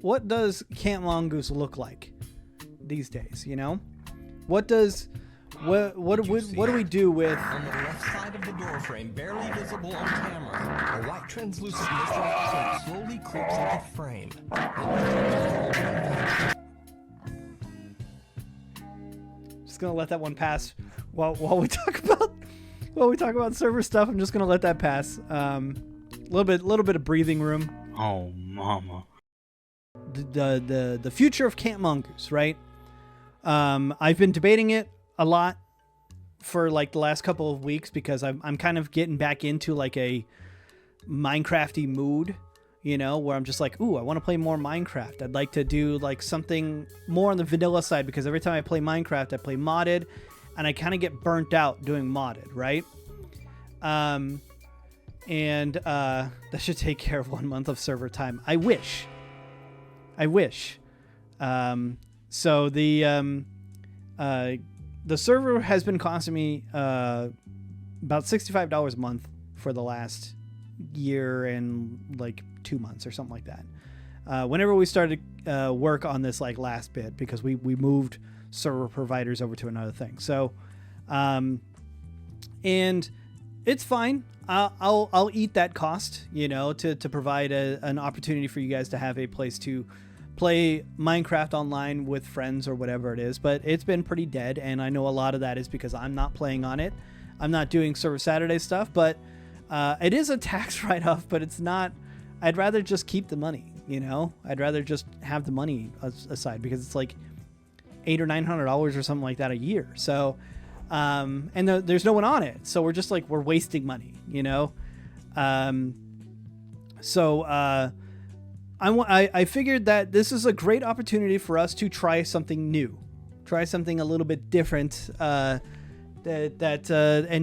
what does Camp Mongoose look like these days? You know, what does what do we do with? On the left side of the door frame, barely visible on camera, a white translucent mystery object slowly creeps into frame. Just gonna let that one pass while we talk about server stuff. I'm just gonna let that pass. Little bit of breathing room. Oh, mama. The future of Camp Mongoose, right? I've been debating it a lot for like the last couple of weeks because I'm kind of getting back into like a Minecrafty mood, you know, where I'm just like, ooh, I want to play more Minecraft. I'd like to do like something more on the vanilla side because every time I play Minecraft, I play modded, and I kind of get burnt out doing modded, right? That should take care of 1 month of server time. I wish. So the server has been costing me about $65 a month for the last year and like 2 months or something like that. Whenever we started work on this like last bit, because we moved server providers over to another thing. So, and it's fine. I'll eat that cost, you know, to provide an opportunity for you guys to have a place to play Minecraft online with friends or whatever it is. But it's been pretty dead, and I know a lot of that is because I'm not playing on it. I'm not doing Server Saturday stuff, but it is a tax write-off, but it's not. I'd rather just keep the money, you know. I'd rather just have the money aside because it's like $800 or $900 or something like that a year. So, and there's no one on it, so we're just like we're wasting money, you know. I figured that this is a great opportunity for us to try something new, try something a little bit different, and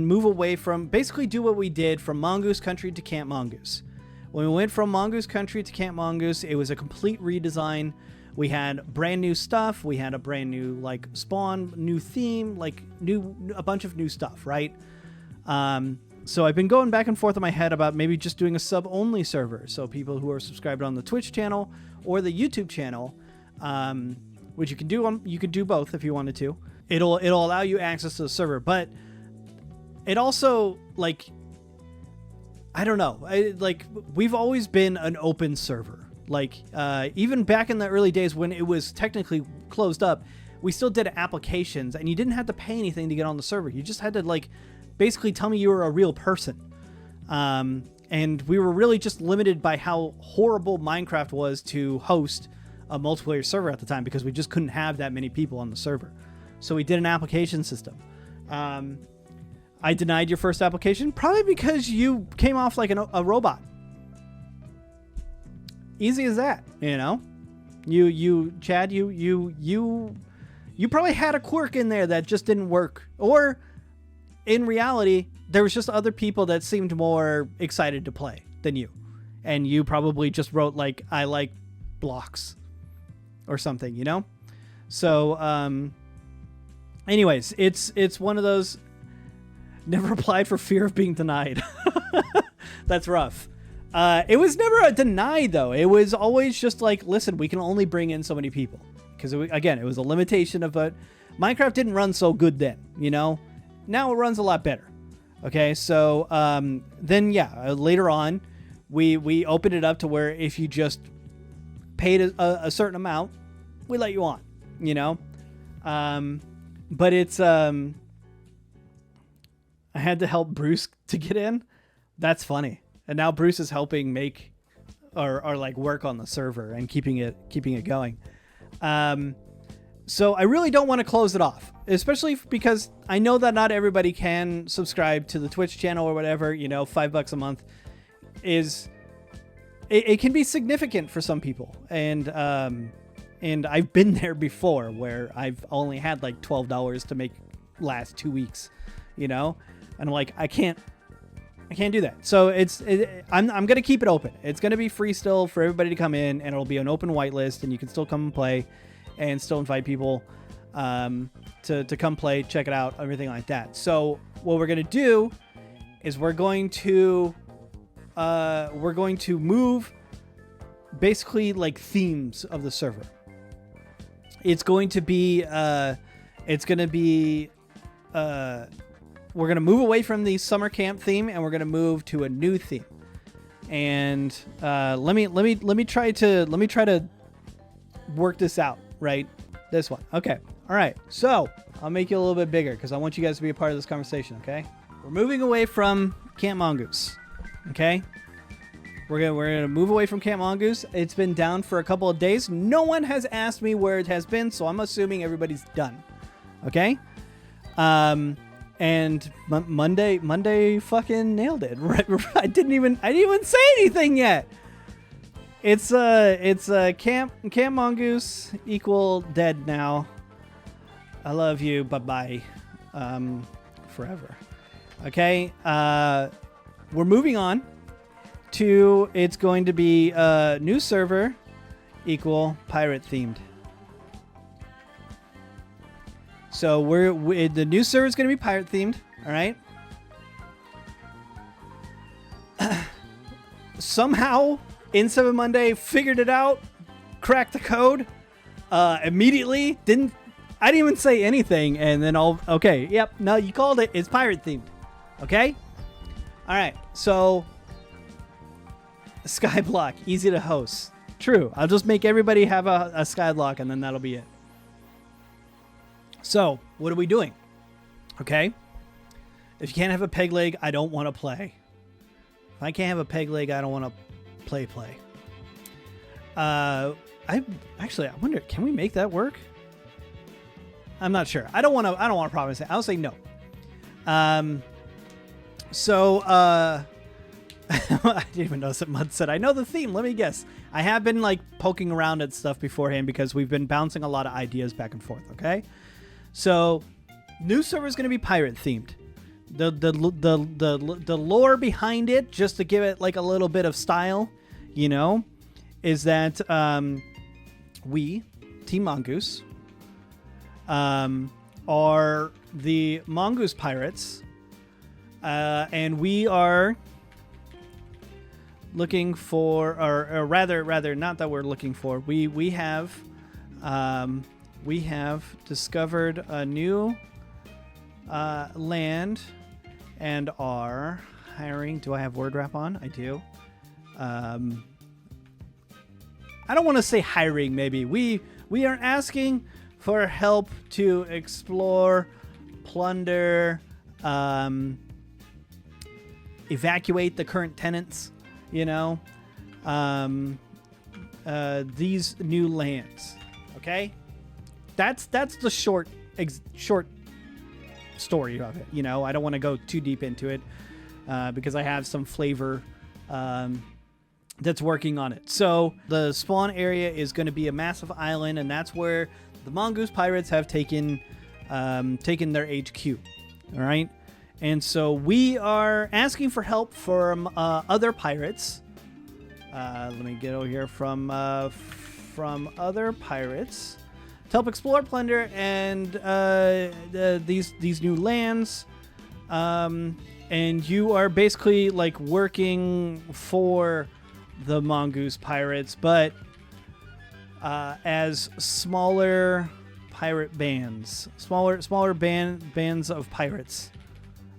move away from basically do what we did from Mongoose Country to Camp Mongoose. When we went from Mongoose Country to Camp Mongoose, it was a complete redesign. We had brand new stuff. We had a brand new like spawn, new theme, like a bunch of new stuff, right? So I've been going back and forth in my head about maybe just doing a sub-only server. So people who are subscribed on the Twitch channel or the YouTube channel, which you can do both if you wanted to. It'll allow you access to the server, but it also like, I don't know. We've always been an open server. Like, even back in the early days when it was technically closed up, we still did applications and you didn't have to pay anything to get on the server. You just had to like basically tell me you were a real person. And we were really just limited by how horrible Minecraft was to host a multiplayer server at the time because we just couldn't have that many people on the server. So we did an application system. I denied your first application probably because you came off like a robot. Easy as that, you know. Chad, you probably had a quirk in there that just didn't work, or in reality, there was just other people that seemed more excited to play than you, and you probably just wrote like I like blocks or something, you know. So, anyways, it's one of those. Never applied for fear of being denied. That's rough. It was never a deny, though. It was always just like, listen, we can only bring in so many people. Because, again, it was a limitation of it. Minecraft didn't run so good then, you know? Now it runs a lot better. Okay, so then, yeah, later on, we opened it up to where if you just paid a certain amount, we let you on, you know? But it's... I had to help Bruce to get in. That's funny. And now Bruce is helping make or like work on the server and keeping it going. So I really don't want to close it off, especially because I know that not everybody can subscribe to the Twitch channel or whatever, you know, $5 a month it can be significant for some people. And I've been there before where I've only had like $12 to make last 2 weeks, you know? And I'm like, I can't do that. So I'm going to keep it open. It's going to be free still for everybody to come in, and it'll be an open whitelist, and you can still come and play and still invite people to come play, check it out, everything like that. So what we're going to do is we're going to move basically like themes of the server. It's going to be we're going to move away from the summer camp theme, and we're going to move to a new theme. And let me try to work this out, right? This one. Okay. All right. So I'll make you a little bit bigger because I want you guys to be a part of this conversation. Okay. We're moving away from Camp Mongoose. Okay. We're gonna move away from Camp Mongoose. It's been down for a couple of days. No one has asked me where it has been, so I'm assuming everybody's done. Okay. And Monday fucking nailed it. I didn't even say anything yet. It's Camp Mongoose equal dead now. I love you. Bye-bye. Forever. Okay. We're moving on to, it's going to be new server equal pirate themed. So the new server is going to be pirate themed. All right. Somehow In7 Monday figured it out, cracked the code immediately. I didn't even say anything, and then okay, yep, no, you called it. It's pirate themed. Okay. All right. So Skyblock, easy to host. True. I'll just make everybody have a Skyblock, and then that'll be it. So, what are we doing? Okay. If you can't have a peg leg, I don't want to play. If I can't have a peg leg, I don't want to play. I wonder, can we make that work? I'm not sure. I don't want to promise it. I'll say no. I didn't even notice that Mud said, I know the theme. Let me guess. I have been like poking around at stuff beforehand because we've been bouncing a lot of ideas back and forth. Okay. So new server is going to be pirate themed. The lore behind it, just to give it like a little bit of style, is that, we, Team Mongoose, are the Mongoose pirates. And we are looking for, or rather, not that we're looking for. We have discovered a new land and are hiring. Do I have word wrap on? I do. I don't want to say hiring. Maybe we are asking for help to explore, plunder, evacuate the current tenants, these new lands. Okay, that's the short story of it. I don't want to go too deep into it because I have some flavor that's working on it. So the spawn area is going to be a massive island, and that's where the Mongoose pirates have taken their HQ. All right. And so we are asking for help from other pirates. Let me get over here from other pirates to help explore, plunder, and these new lands. And you are basically like working for the Mongoose pirates, but as smaller pirate bands, smaller bands of pirates.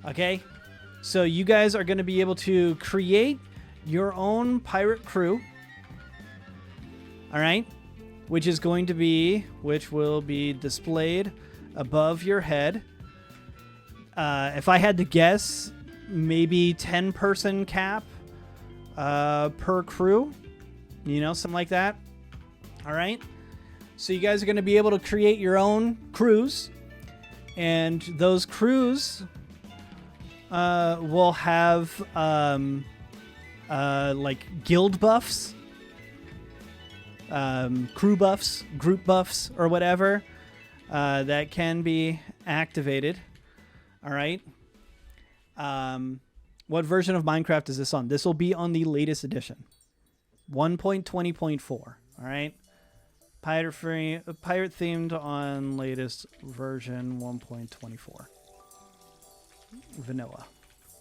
Okay, so you guys are going to be able to create your own pirate crew. All right, which will be displayed above your head. If I had to guess, maybe 10-person cap per crew, something like that. All right, so you guys are going to be able to create your own crews, and those crews will have like guild buffs, crew buffs, group buffs, or whatever that can be activated. All right. What version of Minecraft is this on? This will be on the latest edition, 1.20.4. All right. Pirate themed on latest version 1.24. Vanilla.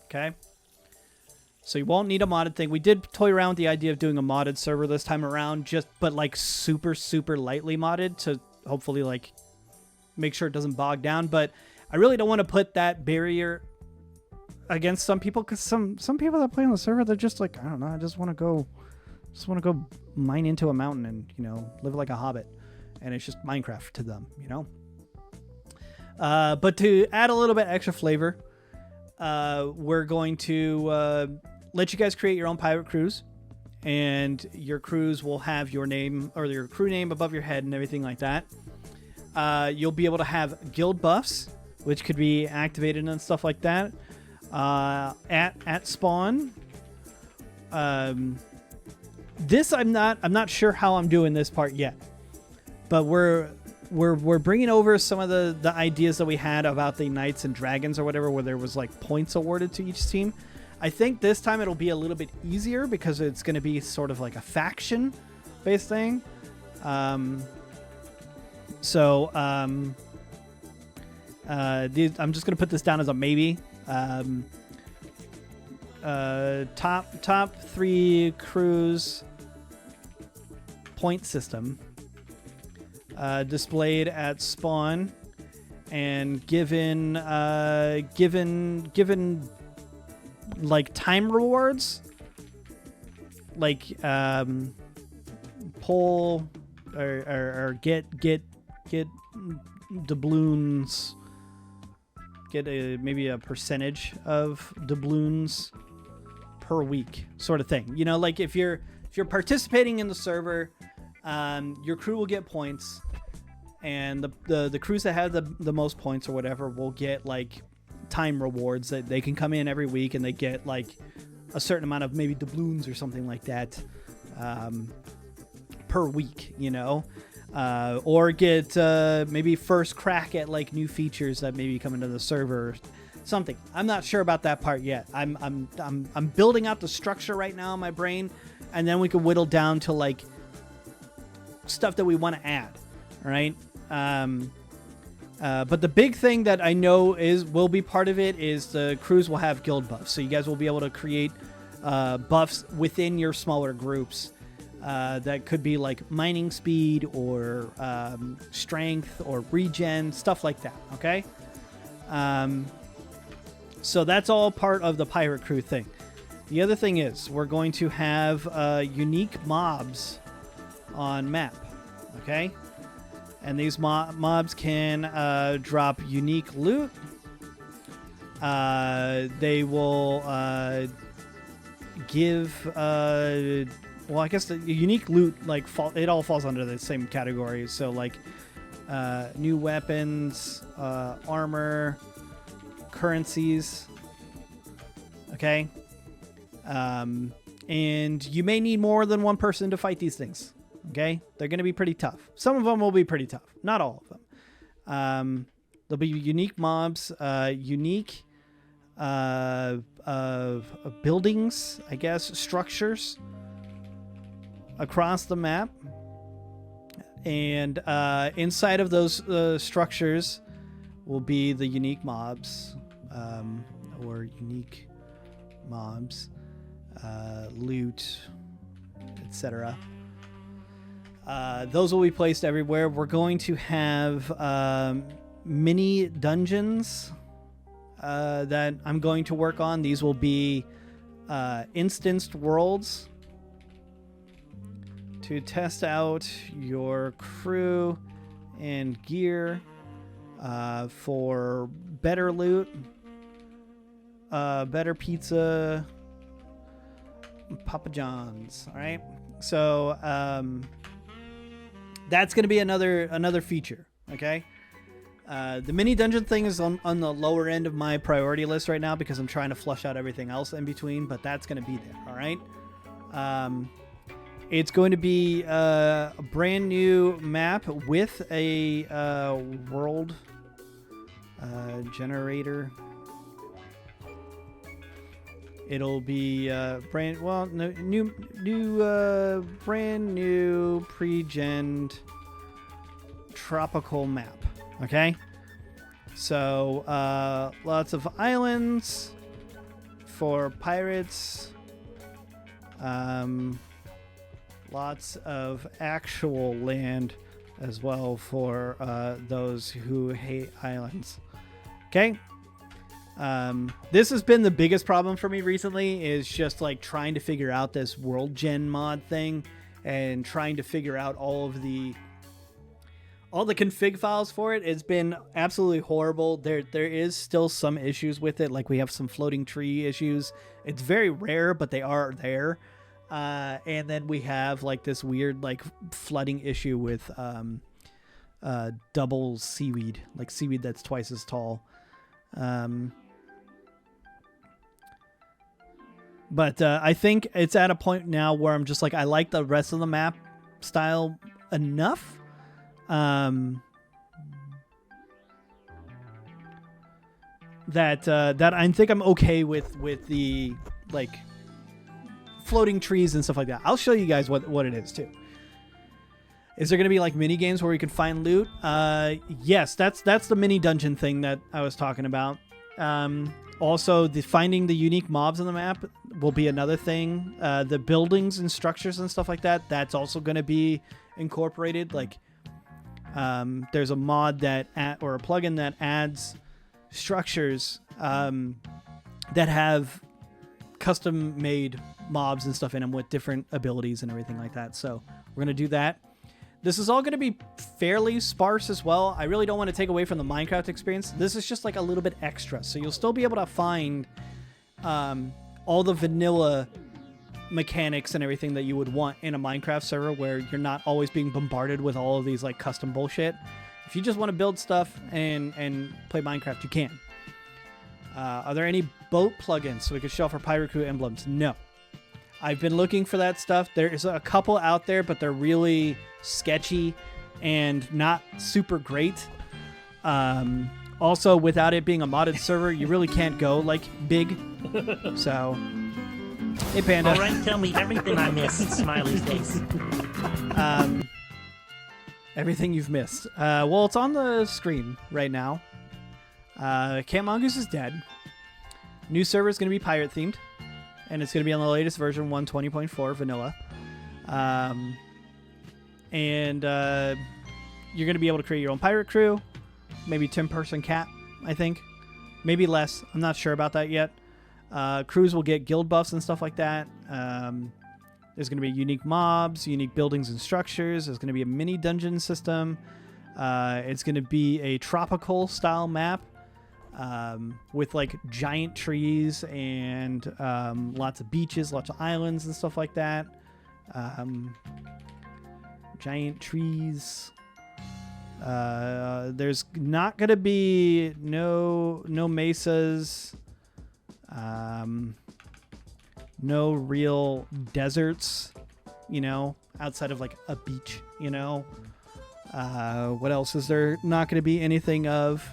Okay. So you won't need a modded thing. We did toy around with the idea of doing a modded server this time around, but like super, super lightly modded to hopefully like make sure it doesn't bog down. But I really don't want to put that barrier against some people, because some people that play on the server, they're just like, I don't know, I just want to go mine into a mountain and, you know, live like a hobbit, and it's just Minecraft to them, you know. But to add a little bit extra flavor, we're going to let you guys create your own pirate crews, and your crews will have your name or your crew name above your head and everything like that. You'll be able to have guild buffs, which could be activated and stuff like that. At spawn. This I'm not sure how I'm doing this part yet, but we're bringing over some of the ideas that we had about the Knights and Dragons or whatever, where there was like points awarded to each team. I think this time it'll be a little bit easier because it's going to be sort of like a faction based thing. I'm just going to put this down as a maybe. Top 3 crews point system displayed at spawn, and given like time rewards, like pull or get doubloons, get maybe a percentage of doubloons per week, sort of thing. You know, like if you're participating in the server, your crew will get points, and the crews that have the most points or whatever will get like time rewards that they can come in every week, and they get like a certain amount of maybe doubloons or something like that per week, you know. Or get maybe first crack at like new features that maybe come into the server, something. I'm not sure about that part yet. I'm building out the structure right now in my brain, and then we can whittle down to like stuff that we want to add. All right. But the big thing that I know will be part of it is the crews will have guild buffs, so you guys will be able to create buffs within your smaller groups. That could be like mining speed or strength or regen, stuff like that, okay? So that's all part of the pirate crew thing. The other thing is we're going to have unique mobs on map, okay? And these mobs can drop unique loot. They will give... well, I guess the unique loot, like, it all falls under the same category. So, like, new weapons, armor, currencies. Okay? And you may need more than one person to fight these things. Okay? They're going to be pretty tough. Some of them will be pretty tough. Not all of them. There'll be unique mobs, unique buildings, I guess, structures across the map, and inside of those structures will be the unique mobs, or unique mobs, loot, etc. Those will be placed everywhere. We're going to have mini dungeons that I'm going to work on. These will be instanced worlds to test out your crew and gear for better loot, better pizza, Papa John's. All right, so that's going to be another feature. Okay, the mini dungeon thing is on the lower end of my priority list right now because I'm trying to flush out everything else in between, but that's going to be there. All right. It's going to be a brand new map with a world generator. It'll be brand new pre-gen tropical map. Okay, so lots of islands for pirates Lots of actual land as well for those who hate islands. Okay. This has been the biggest problem for me recently, is just like trying to figure out this world gen mod thing and trying to figure out all the config files for it. It's been absolutely horrible. There is still some issues with it. Like we have some floating tree issues. It's very rare, but they are there. And then we have like this weird like flooding issue with double seaweed, like seaweed that's twice as tall. But I think it's at a point now where I'm just like, I like the rest of the map style enough. That I think I'm okay with the like floating trees and stuff like that. I'll show you guys what it is too. Is there going to be like mini games where you can find loot? Yes, that's the mini dungeon thing that I was talking about. Also, finding the unique mobs on the map will be another thing. The buildings and structures and stuff like that, that's also going to be incorporated. Like, there's a mod or a plugin that adds structures that have custom-made mobs and stuff in them with different abilities and everything like that. So we're going to do that. This is all going to be fairly sparse as well. I really don't want to take away from the Minecraft experience. This is just like a little bit extra. So you'll still be able to find all the vanilla mechanics and everything that you would want in a Minecraft server, where you're not always being bombarded with all of these like custom bullshit. If you just want to build stuff and play Minecraft, you can. Are there any boat plugins so we could show off our Pirate Crew emblems? No. I've been looking for that stuff. There's a couple out there, but they're really sketchy and not super great. Also, without it being a modded server, you really can't go like big. So, hey Panda. All right, tell me everything I missed. Smiley face. Everything you've missed. Well, it's on the screen right now. Camp Mongoose is dead. New server is going to be pirate themed, and it's going to be on the latest version 1.20.4 vanilla. And you're going to be able to create your own pirate crew, maybe 10-person cat, I think, maybe less. I'm not sure about that yet. Crews will get guild buffs and stuff like that. There's going to be unique mobs, unique buildings and structures. There's going to be a mini dungeon system. It's going to be a tropical style map with like giant trees and lots of beaches, lots of islands and stuff like that. Giant trees. There's not going to be no mesas. No real deserts, outside of like a beach, What else is there not going to be anything of?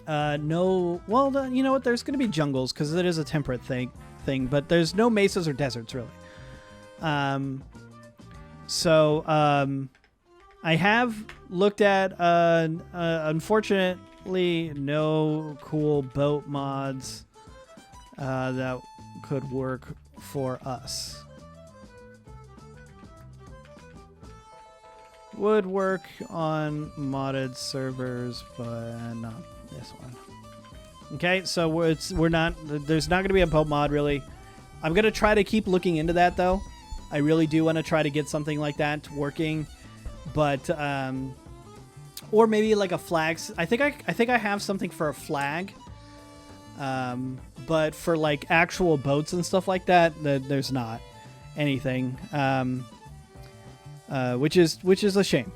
No, well, you know what? There's going to be jungles because it is a temperate thing, but there's no mesas or deserts really. So I have looked at, unfortunately, no cool boat mods that could work for us. Would work on modded servers, but not this one. Okay, so there's not going to be a boat mod really. I'm going to try to keep looking into that though. I really do want to try to get something like that working, but or maybe like a flag. I think I have something for a flag. But for like actual boats and stuff like that, there's not anything. Which is a shame,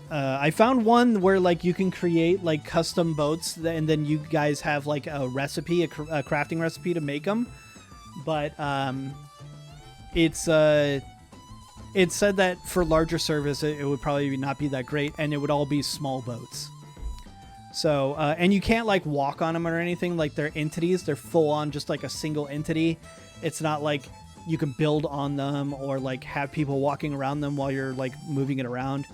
I found one where like you can create like custom boats and then you guys have like a recipe, a crafting recipe to make them. But it said that for larger service it would probably not be that great, and it would all be small boats. So and you can't like walk on them or anything. Like they're entities, they're full on just like a single entity. It's not like you can build on them or like have people walking around them while you're like moving it around.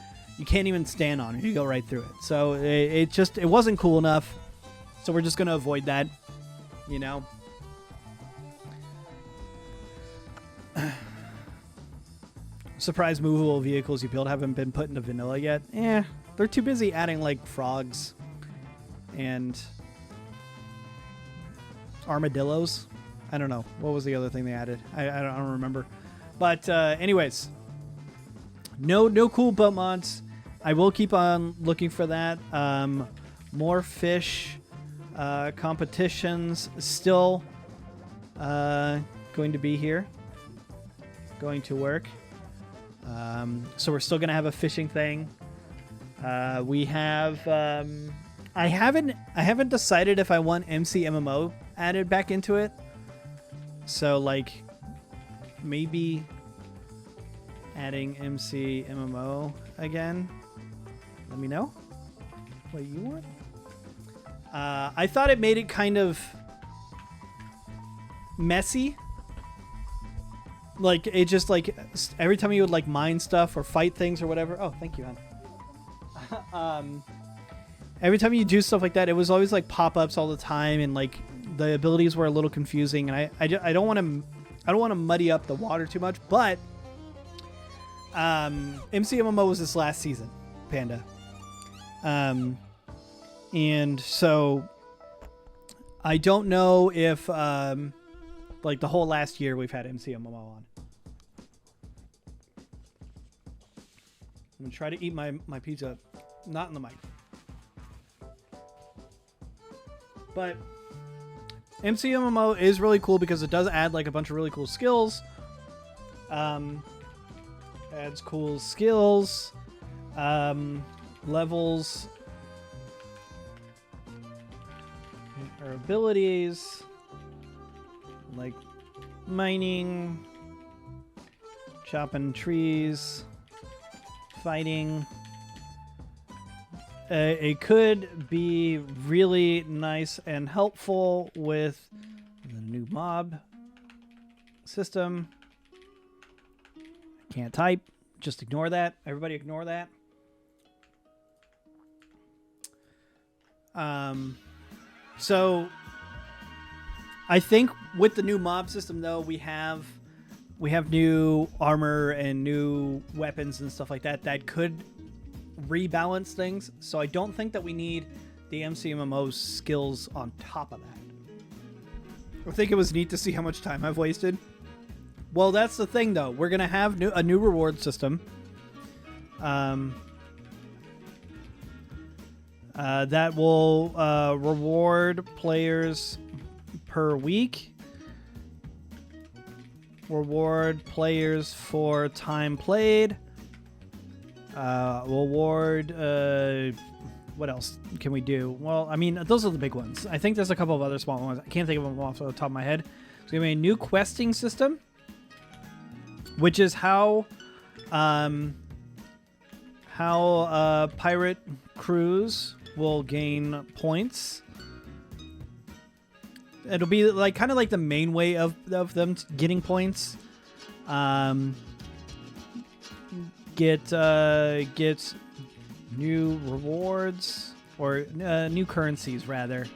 You can't even stand on it. You go right through it. So it wasn't cool enough. So we're just going to avoid that, you know. Surprise movable vehicles you build haven't been put into vanilla yet. They're too busy adding like frogs and armadillos. I don't know. What was the other thing they added? I don't remember. But anyways, no cool boat mods. I will keep on looking for that. More fish competitions still going to be here. Going to work. So we're still going to have a fishing thing. We have I haven't decided if I want MCMMO added back into it. So like maybe adding MCMMO again. Let me know what you want. I thought it made it kind of messy. Like it just like every time you would like mine stuff or fight things or whatever. Oh, thank you, hon. Every time you do stuff like that, it was always like pop-ups all the time, and like the abilities were a little confusing. And I don't want to muddy up the water too much. But MCMMO was this last season, Panda. And so I don't know if like the whole last year we've had MCMMO on. I'm gonna try to eat my pizza, not in the mic. But MCMMO is really cool because it does add like a bunch of really cool skills. Adds cool skills, levels, or abilities, like mining, chopping trees, fighting. It could be really nice and helpful with the new mob system. I can't type. Just ignore that. Everybody ignore that. So I think with the new mob system though, we have new armor and new weapons and stuff like that that could rebalance things. So I don't think that we need the MCMMO skills on top of that. I think it was neat to see how much time I've wasted. Well, that's the thing though. We're going to have a new reward system. That will reward players per week. Reward players for time played. Reward. What else can we do? Well, I mean, those are the big ones. I think there's a couple of other small ones. I can't think of them off the top of my head. It's going to be a new questing system, which is how pirate crews will gain points. It'll be like kind of like the main way of them getting points. Get new rewards or new currencies rather.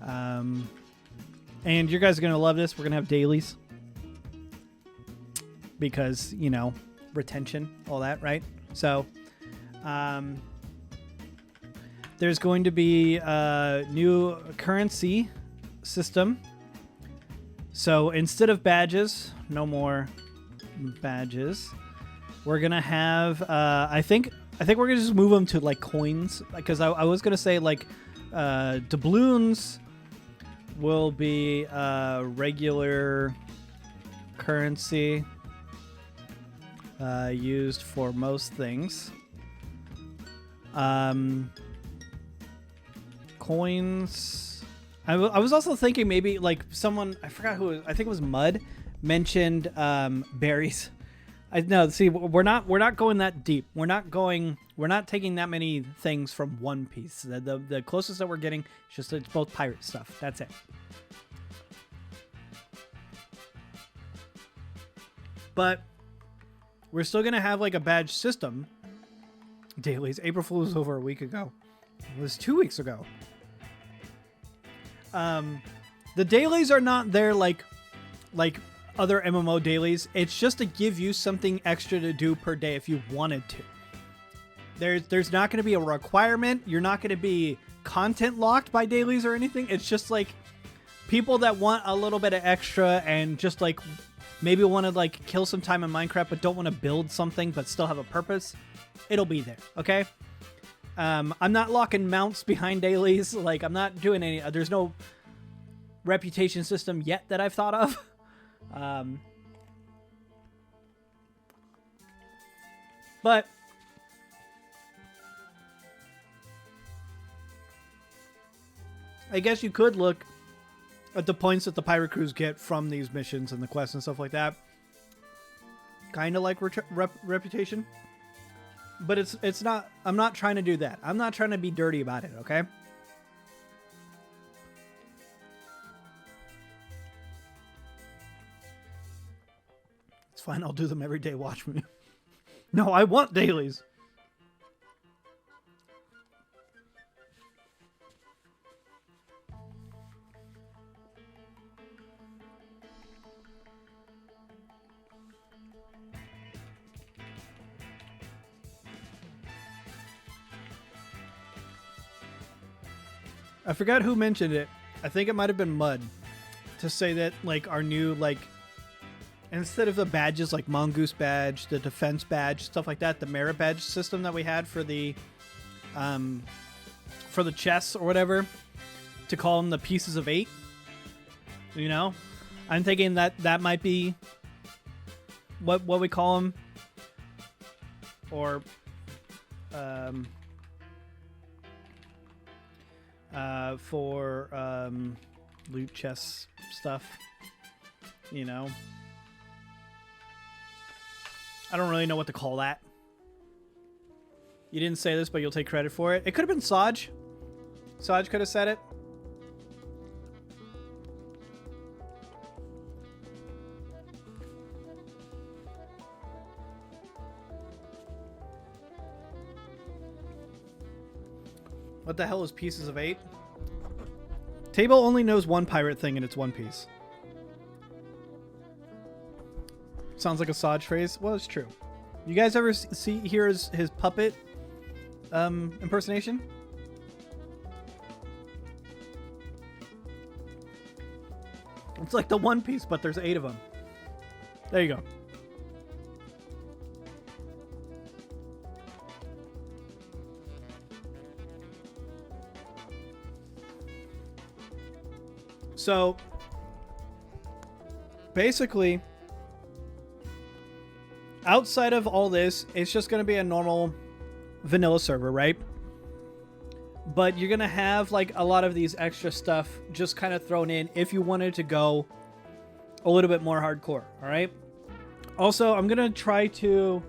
And you guys are gonna love this. We're gonna have dailies because you know retention, all that, right? So, there's going to be a new currency system. So instead of badges, no more badges. We're gonna have. I think we're gonna just move them to like coins because I was gonna say like doubloons will be regular currency used for most things. Coins. I was also thinking maybe like someone, I forgot who, I think it was Mud, mentioned berries. No, see, we're not going that deep. We're not taking that many things from One Piece. The closest that we're getting is just it's both pirate stuff. That's it. But we're still going to have like a badge system. Dailies. April Fool was over a week ago. It was 2 weeks ago. The dailies are not there like other MMO dailies. It's just to give you something extra to do per day if you wanted to. There's not going to be a requirement. You're not going to be content locked by dailies or anything. It's just like people that want a little bit of extra and just like maybe want to like kill some time in Minecraft but don't want to build something but still have a purpose. It'll be there, okay? I'm not locking mounts behind dailies. Like, I'm not doing any... There's no reputation system yet that I've thought of. But... I guess you could look at the points that the pirate crews get from these missions and the quests and stuff like that. Kind of like reputation. But it's not... I'm not trying to do that. I'm not trying to be dirty about it, okay? It's fine. I'll do them every day. Watch me. No, I want dailies. I forgot who mentioned it. I think it might have been Mud. To say that, like, our new, like... Instead of the badges, like Mongoose badge, the defense badge, stuff like that, the merit badge system that we had for the chests or whatever, to call them the pieces of 8. You know? I'm thinking that that might be what we call them. Or... for loot chest stuff, you know. I don't really know what to call that. You didn't say this, but you'll take credit for it. It could have been Saj. Saj could have said it. What the hell is pieces of 8? Table only knows one pirate thing, and it's One Piece. Sounds like a Saj phrase. Well, it's true. You guys ever hear his puppet impersonation? It's like the One Piece, but there's 8 of them. There you go. So, basically, outside of all this, it's just going to be a normal vanilla server, right? But you're going to have, like, a lot of these extra stuff just kind of thrown in if you wanted to go a little bit more hardcore, all right? Also, I'm going to try to...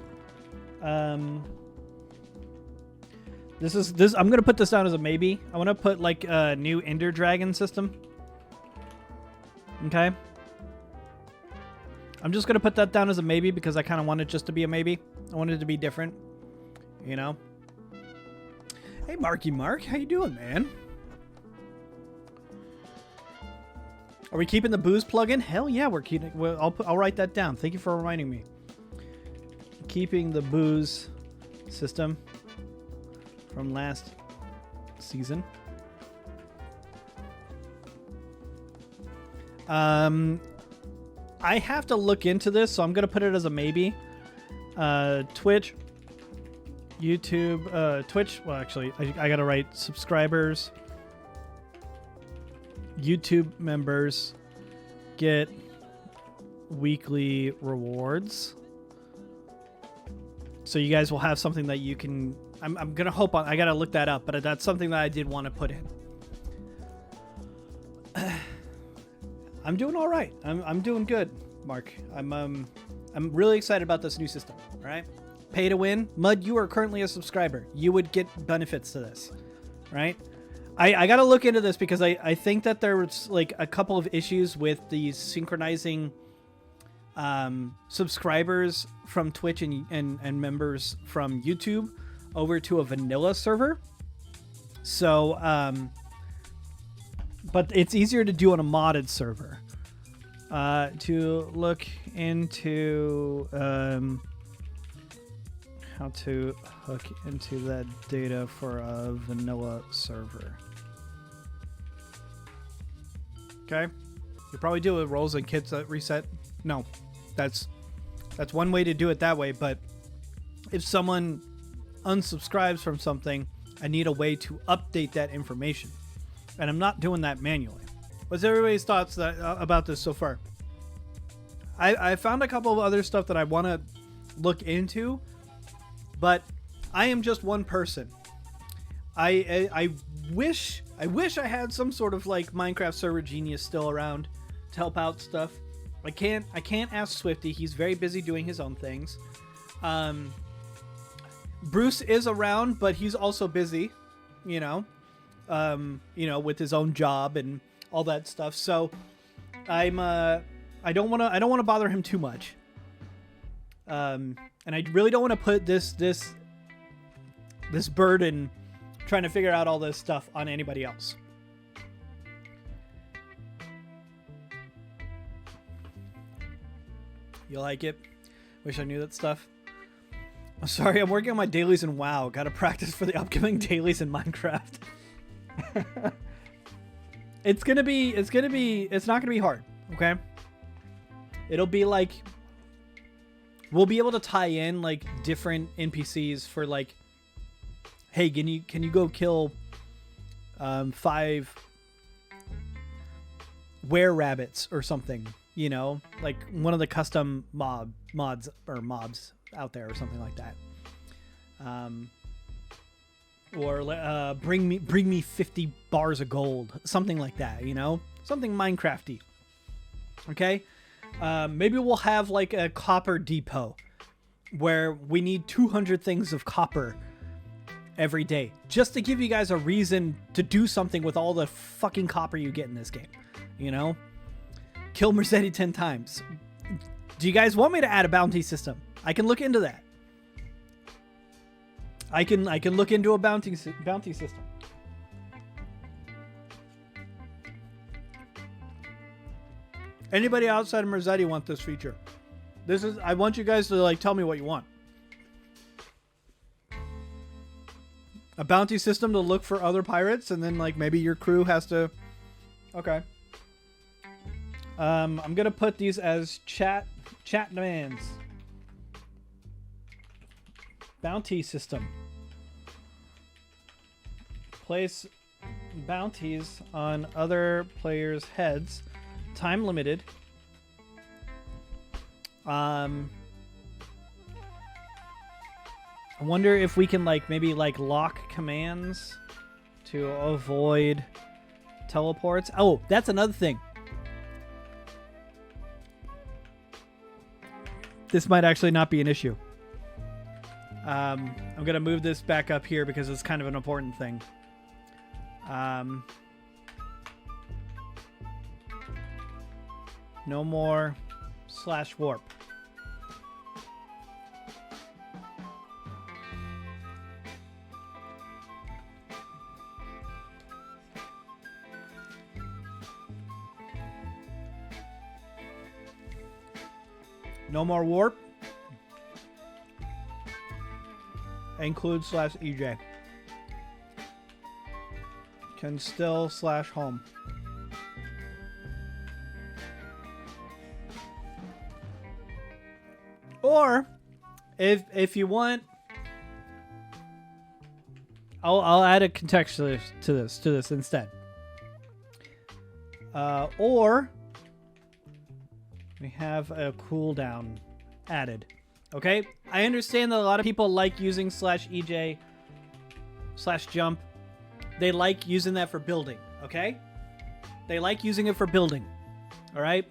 I'm going to put this down as a maybe. I want to put, like, a new Ender Dragon system. Okay. I'm just going to put that down as a maybe because I kind of want it just to be a maybe. I want it to be different. You know? Hey, Marky Mark. How you doing, man? Are we keeping the booze plugin? Hell yeah, we're keeping... Well, I'll write that down. Thank you for reminding me. Keeping the booze system from last season. I have to look into this, so I'm going to put it as a maybe. Twitch, YouTube, Twitch. Well, actually, I got to write subscribers. YouTube members get weekly rewards. So you guys will have something that you can... I'm going to hope on... I got to look that up, but that's something that I did want to put in. I'm doing all right. I'm doing good, Mark. I'm really excited about this new system. All right, pay to win. Mud, you are currently a subscriber. You would get benefits to this, right? I got to look into this because I think that there was like a couple of issues with the synchronizing subscribers from Twitch and members from YouTube over to a vanilla server. So, but it's easier to do on a modded server. To look into how to hook into that data for a vanilla server. Okay, you probably do it with roles and kits that reset. No, that's one way to do it that way. But if someone unsubscribes from something, I need a way to update that information, and I'm not doing that manually. What's everybody's thoughts about this so far? I found a couple of other stuff that I want to look into, but I am just one person. I wish I had some sort of like Minecraft server genius still around to help out stuff. I can't ask Swifty. He's very busy doing his own things. Bruce is around, but he's also busy, you know, with his own job and all that stuff. So I don't want to bother him too much. And I really don't want to put this burden trying to figure out all this stuff on anybody else. You like it? Wish I knew that stuff. I'm sorry, I'm working on my dailies in WoW. Gotta practice for the upcoming dailies in Minecraft. It's not gonna be hard, okay? It'll be like, we'll be able to tie in like different NPCs for like, hey, can you go kill 5 were-rabbits or something, you know, like one of the custom mobs out there or something like that. Or bring me 50 bars of gold, something like that, you know, something Minecrafty. Okay. Maybe we'll have like a copper depot where we need 200 things of copper every day, just to give you guys a reason to do something with all the fucking copper you get in this game, you know? Kill Mercedes 10 times. Do you guys want me to add a bounty system? I can look into that. I can look into a bounty system. Anybody outside of Mercedes want this feature? I want you guys to like tell me what you want. A bounty system to look for other pirates, and then like maybe your crew has to. Okay. I'm gonna put these as chat demands. Bounty system. Place bounties on other players' heads. Time limited. I wonder if we can like maybe like lock commands to avoid teleports. Oh, that's another thing. This might actually not be an issue. I'm gonna move this back up here because it's kind of an important thing. No more /warp. No more warp. Include /EJ. Can still /home. Or if you want, I'll add a context to this instead. Or we have a cooldown added. Okay, I understand that a lot of people like using /EJ /jump. They like using that for building. Okay, they like using it for building. All right.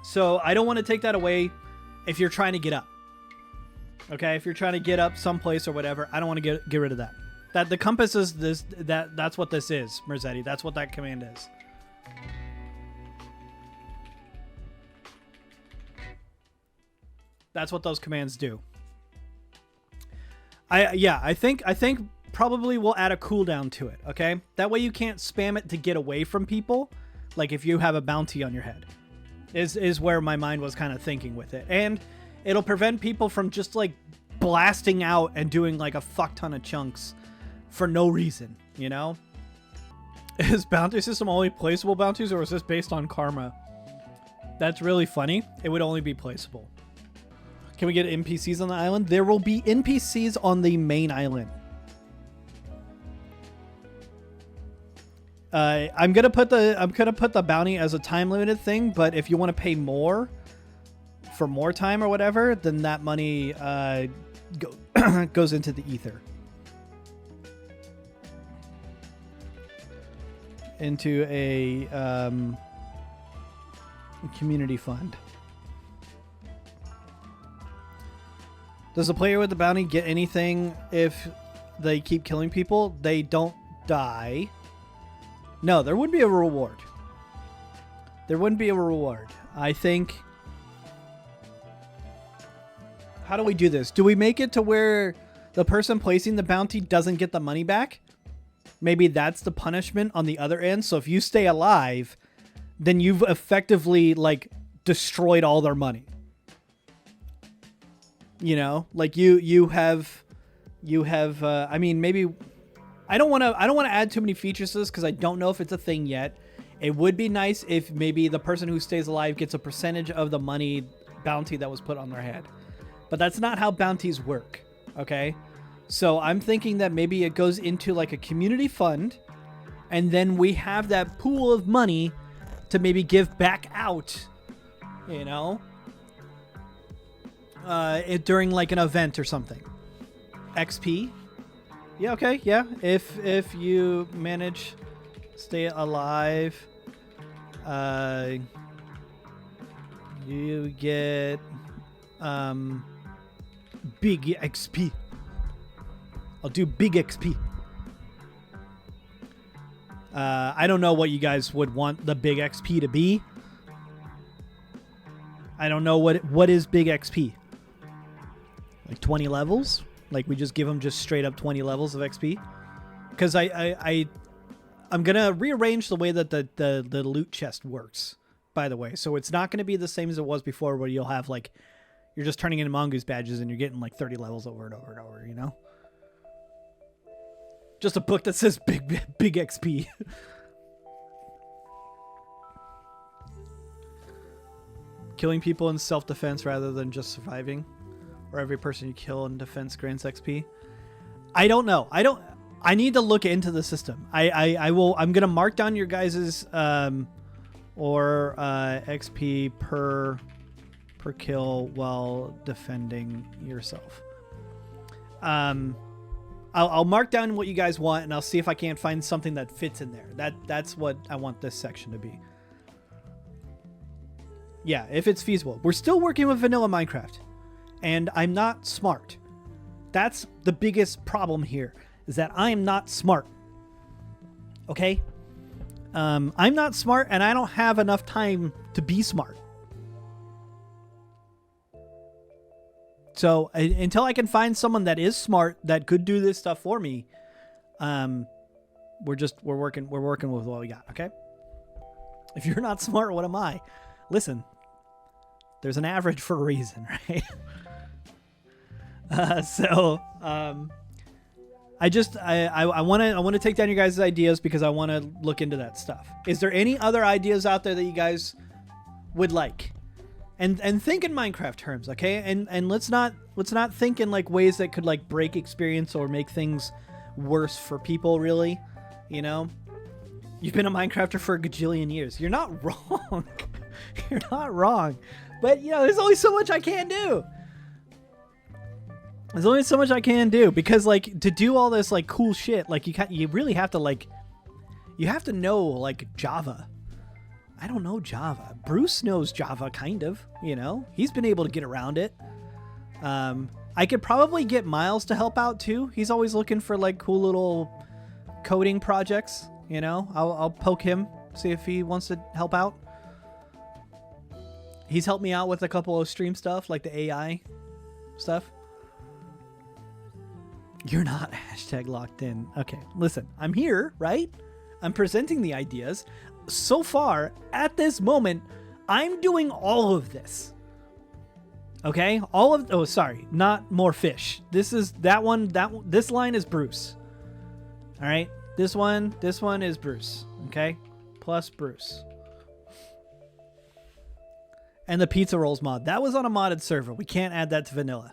So I don't want to take that away if you're trying to get up. Okay, if you're trying to get up someplace or whatever, I don't want to get rid of that. That the compass is this. That's what this is, Merzetti. That's what that command is. That's what those commands do. I think probably we'll add a cooldown to it, okay? That way you can't spam it to get away from people, like if you have a bounty on your head. Is where my mind was kind of thinking with it. And it'll prevent people from just like blasting out and doing like a fuck ton of chunks for no reason, you know? Is bounty system only placeable bounties, or is this based on karma? That's really funny. It would only be placeable. Can we get NPCs on the island? There will be NPCs on the main island. I'm gonna put the bounty as a time limited thing, but if you want to pay more for more time or whatever, then that money goes into the ether. Into a community fund. Does the player with the bounty get anything if they keep killing people? They don't die. No, there wouldn't be a reward. There wouldn't be a reward. I think... How do we do this? Do we make it to where the person placing the bounty doesn't get the money back? Maybe that's the punishment on the other end. So if you stay alive, then you've effectively, like, destroyed all their money. You know? Like, you have, I mean, maybe... I don't want to add too many features to this because I don't know if it's a thing yet. It would be nice if maybe the person who stays alive gets a percentage of the money bounty that was put on their head. But that's not how bounties work, okay? So I'm thinking that maybe it goes into like a community fund, and then we have that pool of money to maybe give back out, you know, during like an event or something. XP. Yeah, okay, yeah. If you manage stay alive, you get big XP. I'll do big XP. I don't know what you guys would want the big XP to be. I don't know what is big XP. Like 20 levels? Like we just give them just straight up 20 levels of XP? Because I'm going to rearrange the way that the loot chest works, by the way. So it's not going to be the same as it was before, where you'll have like, you're just turning into Mongoose badges and you're getting like 30 levels over and over and over, you know? Just a book that says big XP. Killing people in self-defense rather than just surviving. Or every person you kill in defense grants XP. I don't know. I need to look into the system. I'm gonna mark down your guys's XP per kill while defending yourself. I'll mark down what you guys want, and I'll see if I can't find something that fits in there. That's what I want this section to be. Yeah, if it's feasible. We're still working with vanilla Minecraft, and I'm not smart. That's the biggest problem here, is that I'm not smart. Okay? I'm not smart, and I don't have enough time to be smart. So until I can find someone that is smart that could do this stuff for me, we're working with what we got. Okay. If you're not smart, what am I? Listen, there's an average for a reason, right? I want to take down your guys' ideas because I want to look into that stuff. Is there any other ideas out there that you guys would like? And think in Minecraft terms, okay? And let's not think in like ways that could like break experience or make things worse for people, really. You know? You've been a Minecrafter for a gajillion years. You're not wrong. You're not wrong. But you know, there's only so much I can do. There's only so much I can do, because like to do all this like cool shit, like you really have to like, you have to know like Java. I don't know Java. Bruce knows Java, kind of, you know? He's been able to get around it. I could probably get Miles to help out, too. He's always looking for, like, cool little coding projects, you know? I'll poke him, see if he wants to help out. He's helped me out with a couple of stream stuff, like the AI stuff. You're not hashtag locked in. Okay, listen, I'm here, right? I'm presenting the ideas. So far, at this moment, I'm doing all of this. Okay? Oh, sorry, not more fish. This is that one, this line is Bruce. All right? This one is Bruce. Okay? Plus Bruce. And the pizza rolls mod. That was on a modded server. We can't add that to vanilla.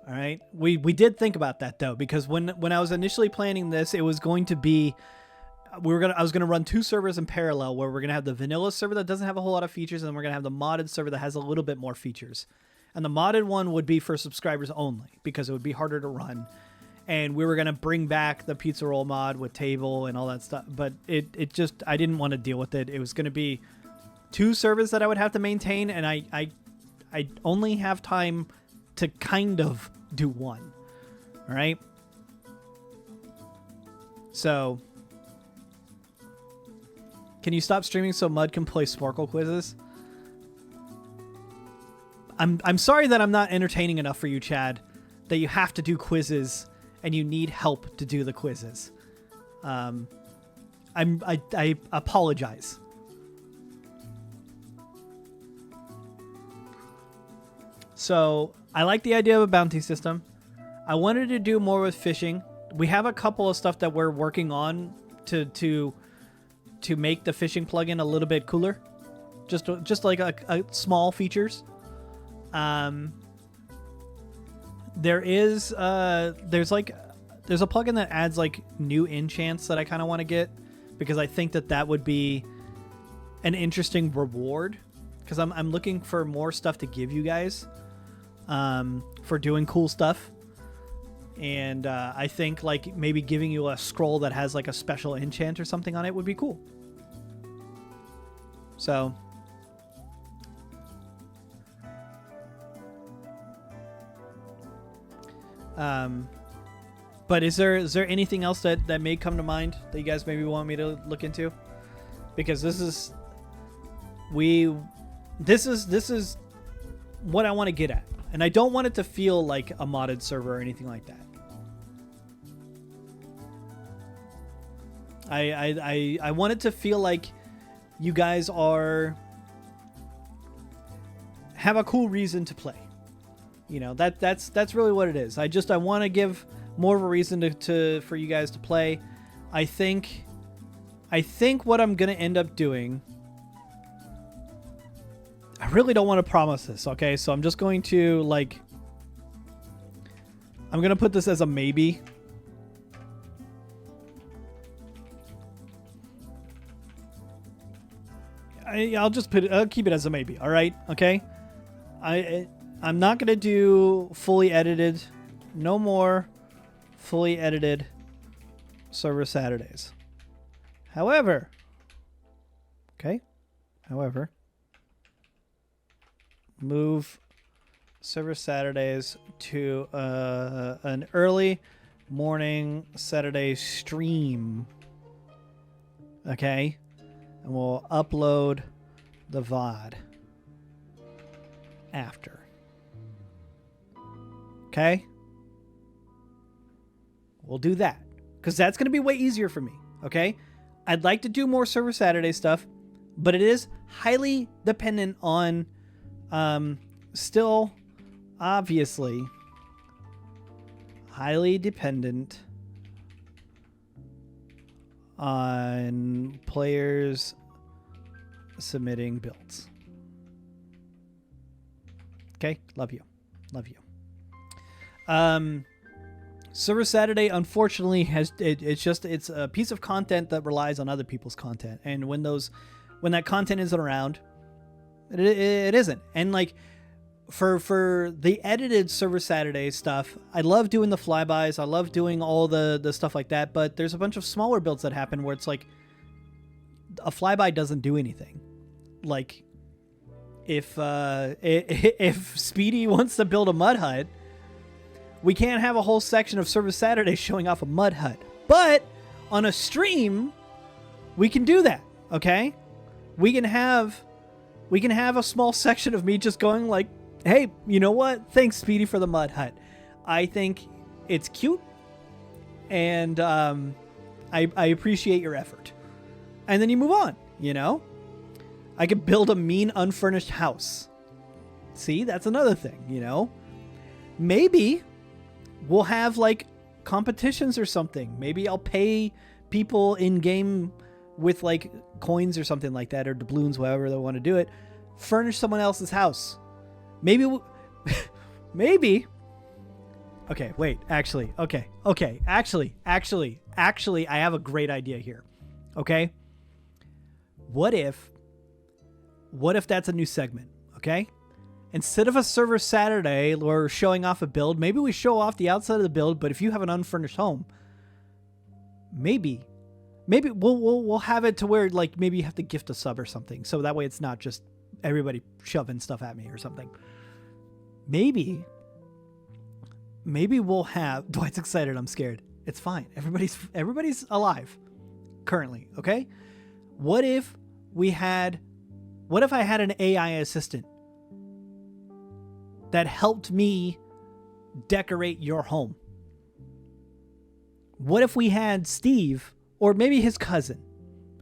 All right. We did think about that though, because when I was initially planning this, it was going to be I was gonna run 2 servers in parallel, where we're gonna have the vanilla server that doesn't have a whole lot of features, and then we're gonna have the modded server that has a little bit more features. And the modded one would be for subscribers only, because it would be harder to run. And we were gonna bring back the pizza roll mod with table and all that stuff, but it just, I didn't want to deal with it. It was gonna be 2 servers that I would have to maintain, and I only have time to kind of do one. All right. So, can you stop streaming so Mud can play Sparkle quizzes? I'm sorry that I'm not entertaining enough for you, Chad, that you have to do quizzes and you need help to do the quizzes. I apologize. So I like the idea of a bounty system. I wanted to do more with fishing. We have a couple of stuff that we're working on to make the fishing plugin a little bit cooler. Just like a small features. There's a plugin that adds like new enchants that I kind of want to get, because I think that would be an interesting reward, because I'm looking for more stuff to give you guys for doing cool stuff. And I think like maybe giving you a scroll that has like a special enchant or something on it would be cool. So but is there anything else that may come to mind that you guys maybe want me to look into? Because this is what I want to get at. And I don't want it to feel like a modded server or anything like that. I want it to feel like you guys have a cool reason to play. You know, that's really what it is. I want to give more of a reason for you guys to play. I think what I'm gonna end up doing, I really don't want to promise this, okay? So I'm just going to I'm gonna put this as a maybe. I'll keep it as a maybe. All right, okay. I'm not gonna do fully edited. No more fully edited server Saturdays. However, move server Saturdays to an early morning Saturday stream. Okay, and we'll upload the VOD after. Okay? We'll do that, because that's going to be way easier for me. Okay? I'd like to do more server Saturday stuff, but it is highly dependent on still obviously highly dependent on players submitting builds. Okay, love you. Server Saturday, unfortunately, it's a piece of content that relies on other people's content, and when that content isn't around, it isn't. And like for the edited Server Saturday stuff, I love doing the flybys, I love doing all the stuff like that, but there's a bunch of smaller builds that happen where it's like a flyby doesn't do anything. Like if Speedy wants to build a mud hut, we can't have a whole section of Server Saturday showing off a mud hut. But on a stream, we can do that, okay? We can have We can have a small section of me just going like, hey, you know what? Thanks, Speedy, for the mud hut. I think it's cute, and I appreciate your effort. And then you move on, you know? I could build a mean, unfurnished house. See, that's another thing, you know? Maybe we'll have, like, competitions or something. Maybe I'll pay people in-game with, like, coins or something like that, or doubloons, however they want to do it. Furnish someone else's house. Maybe maybe. Okay, wait, actually, actually, I have a great idea here. Okay? What if that's a new segment, okay? Instead of a server Saturday or showing off a build, maybe we show off the outside of the build, but if you have an unfurnished home, maybe we'll have it to where, like, maybe you have to gift a sub or something. So that way it's not just everybody shoving stuff at me or something. Maybe we'll have... Dwight's excited. I'm scared. It's fine. Everybody's alive currently, okay? What if I had an AI assistant that helped me decorate your home? What if we had Steve, or maybe his cousin,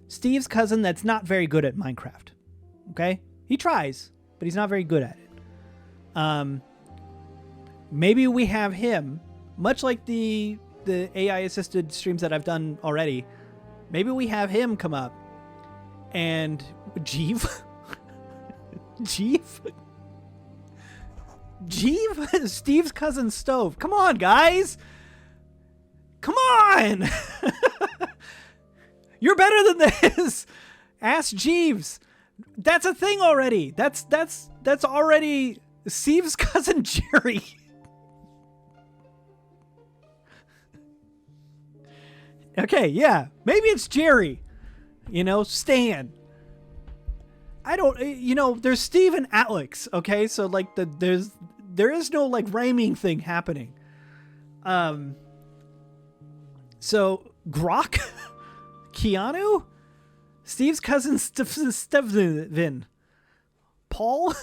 Steve's cousin that's not very good at Minecraft, okay? He tries, but he's not very good at it. Maybe we have him, much like the AI assisted streams that I've done already. Maybe we have him come up and Jeeve, Steve's cousin Stove. Come on, guys. Come on. You're better than this. Ask Jeeves. That's a thing already. That's already Steve's cousin Jerry. Okay, yeah. Maybe it's Jerry. You know, Stan. I don't, you know, there's Steve and Alex, okay? So, like, there is no, like, rhyming thing happening. So, Grok? Keanu? Steve's cousin Stevin. Paul?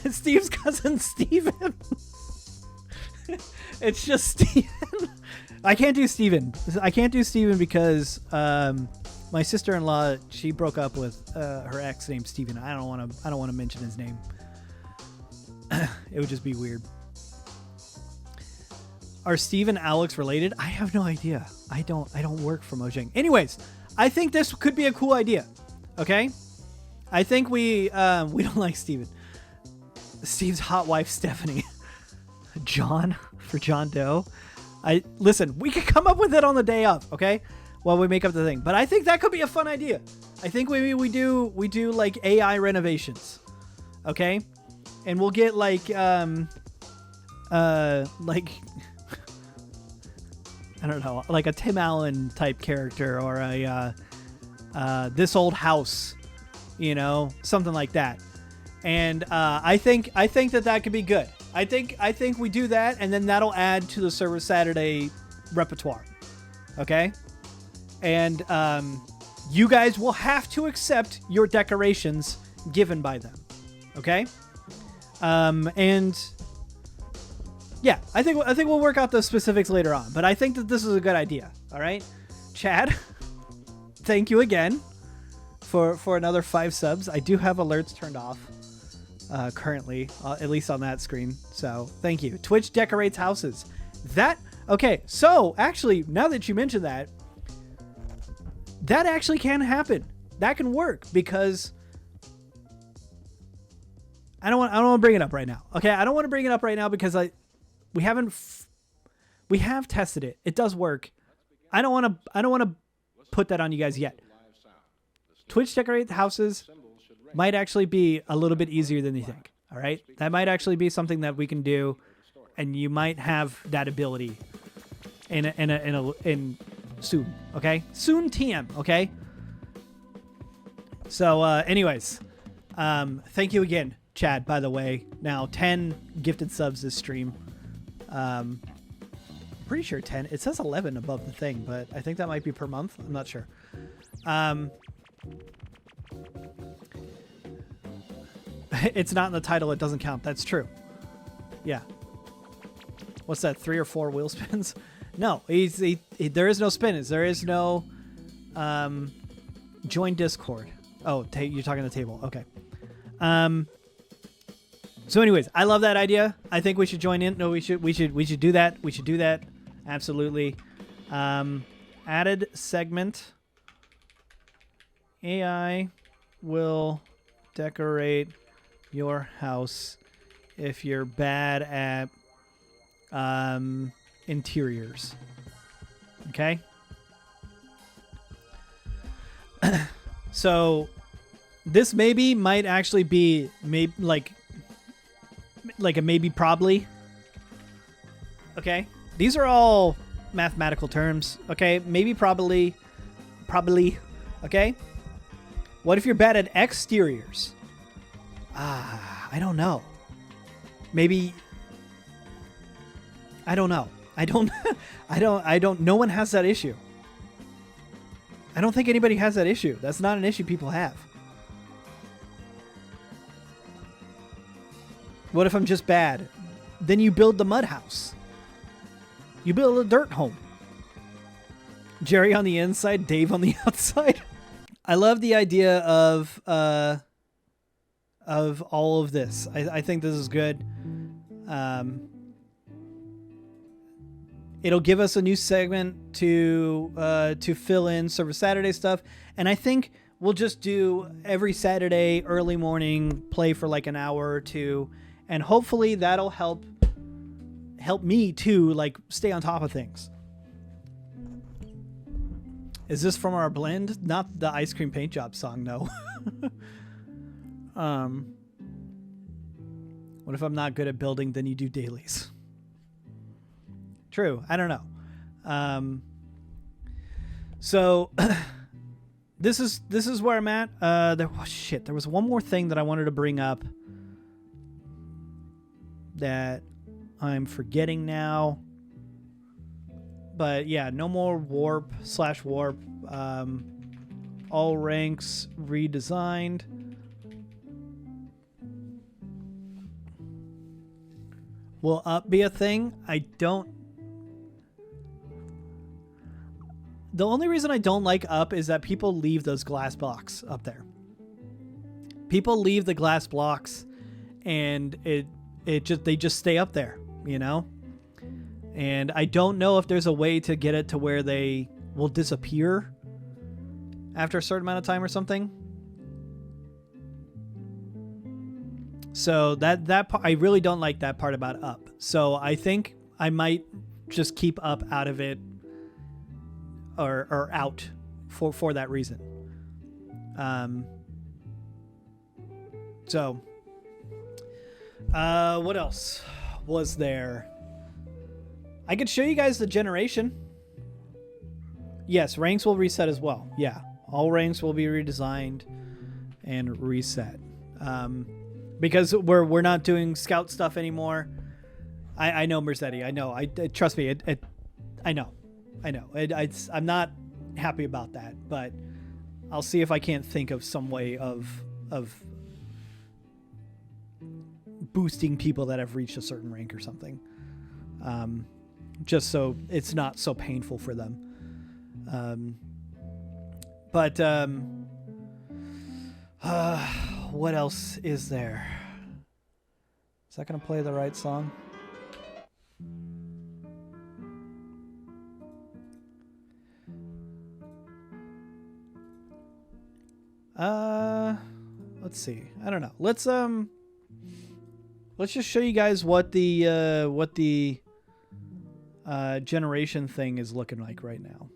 Steve's cousin Steven. It's just Steven. I can't do Steven. I can't do Steven because my sister-in-law, she broke up with her ex named Steven. I don't want to mention his name. It would just be weird. Are Steve and Alex related? I have no idea. I don't work for Mojang. Anyways, I think this could be a cool idea. Okay? I think we don't like Steven. Steve's hot wife Stephanie. John for John Doe. Listen, we could come up with it on the day of, okay? While we make up the thing. But I think that could be a fun idea. I think maybe we do like AI renovations. Okay? And we'll get like I don't know, like a Tim Allen type character, or a This Old House, you know, something like that. And I think that could be good. I think we do that, and then that'll add to the Server Saturday repertoire. Okay? And you guys will have to accept your decorations given by them. Okay? And yeah, I think we'll work out the specifics later on, but I think that this is a good idea. All right? Chad, thank you again for another 5 subs. I do have alerts turned off currently, at least on that screen. So thank you. Twitch decorates houses. Okay, so actually, now that you mention that actually can happen. That can work, because I don't want to bring it up right now. Okay, I don't want to bring it up right now because we have tested it. It does work. I don't want to put that on you guys yet. Twitch decorate houses might actually be a little bit easier than you think. All right, that might actually be something that we can do, and you might have that ability in soon. Okay, soon TM. Okay. So, anyways, thank you again, Chad. By the way, now 10 gifted subs this stream. Pretty sure 10. It says 11 above the thing, but I think that might be per month. I'm not sure. it's not in the title, it doesn't count. That's true. Yeah. What's that? 3 or 4 wheel spins? No, there is no spins. There is no join Discord. Oh, you're talking the table. Okay. So anyways, I love that idea. I think we should join in. No, we should do that. We should do that. Absolutely. Added segment. AI will decorate your house if you're bad at interiors. Okay? So this maybe might actually be like a maybe probably. Okay? These are all mathematical terms. Okay? Maybe probably. Okay? What if you're bad at exteriors? I don't know. Maybe. I don't know. I don't. No one has that issue. I don't think anybody has that issue. That's not an issue people have. What if I'm just bad? Then you build the mud house. You build a dirt home. Jerry on the inside, Dave on the outside. I love the idea of all of this. I think this is good. It'll give us a new segment to fill in Server Saturday stuff, and I think we'll just do every Saturday early morning play for like an hour or two, and hopefully that'll help me too, like stay on top of things. Is this from our blend? Not the Ice Cream Paint Job song, no. What if I'm not good at building, then you do dailies? True. I don't know. So this is where I'm at. There was one more thing that I wanted to bring up that I'm forgetting now. But yeah, no more warp/warp. All ranks redesigned. Will up be a thing? The only reason I don't like up is that people leave those glass blocks up there. People leave the glass blocks and they just stay up there, you know? And I don't know if there's a way to get it to where they will disappear after a certain amount of time or something. So that part, I really don't like that part about up. So I think I might just keep up out of it or out for that reason. So what else was there? I could show you guys the generation. Yes, ranks will reset as well. Yeah, all ranks will be redesigned and reset. Because we're not doing scout stuff anymore. I know, Mercedes. I know. Trust me. I know. I'm not happy about that, but I'll see if I can't think of some way of boosting people that have reached a certain rank or something. Just so it's not so painful for them. What else is there? Is that going to play the right song? Let's see. I don't know. Let's just show you guys what the generation thing is looking like right now.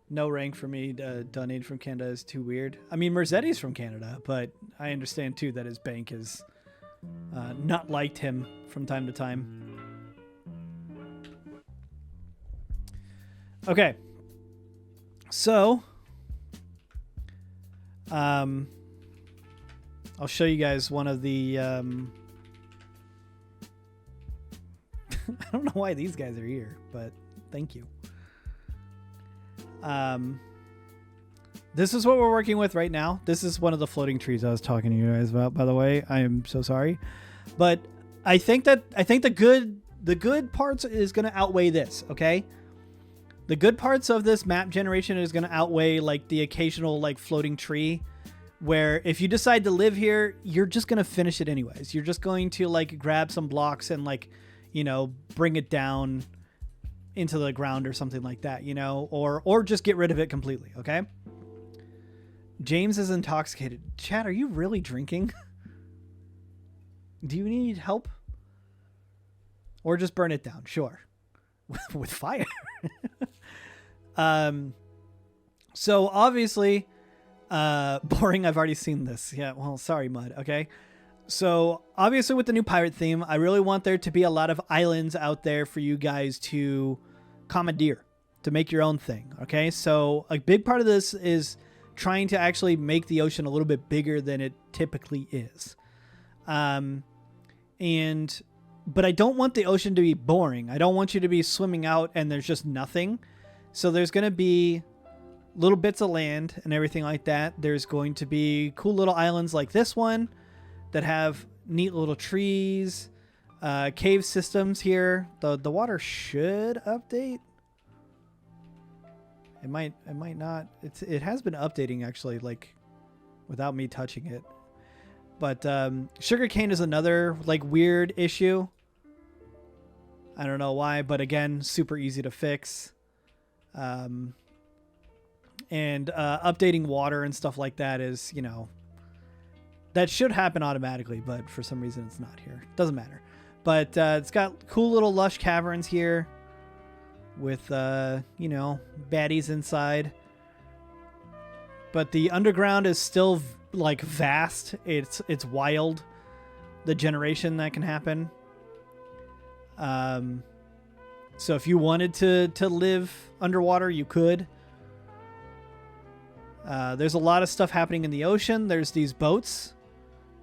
No rank for me. Donated from Canada is too weird. I mean, Merzetti's from Canada, but I understand too that his bank is not liked him from time to time. Okay. So, I'll show you guys one of the I don't know why these guys are here, but thank you. This is what we're working with right now. This is one of the floating trees I was talking to you guys about, by the way. I am so sorry. But I think the good parts is going to outweigh this, okay? The good parts of this map generation is going to outweigh like the occasional like floating tree where if you decide to live here, you're just going to finish it anyways. You're just going to like grab some blocks and like, you know, bring it down into the ground or something like that, you know, or just get rid of it completely, okay? James is intoxicated. Chad, are you really drinking? Do you need help? Or just burn it down? Sure. With fire. So obviously, boring. I've already seen this. Yeah. Well, sorry, Mud. Okay. So obviously with the new pirate theme, I really want there to be a lot of islands out there for you guys to commandeer, to make your own thing. Okay. So a big part of this is trying to actually make the ocean a little bit bigger than it typically is. But I don't want the ocean to be boring. I don't want you to be swimming out and there's just nothing. So there's going to be little bits of land and everything like that. There's going to be cool little islands like this one that have neat little trees, cave systems here. The water should update. It might not. It has been updating actually, like without me touching it. But sugarcane is another like weird issue. I don't know why, but again, super easy to fix. And updating water and stuff like that is, you know, that should happen automatically, but for some reason it's not here. Doesn't matter. But it's got cool little lush caverns here with, you know, baddies inside. But the underground is still like vast. It's wild, the generation that can happen. So if you wanted to live underwater, you could. There's a lot of stuff happening in the ocean. There's these boats.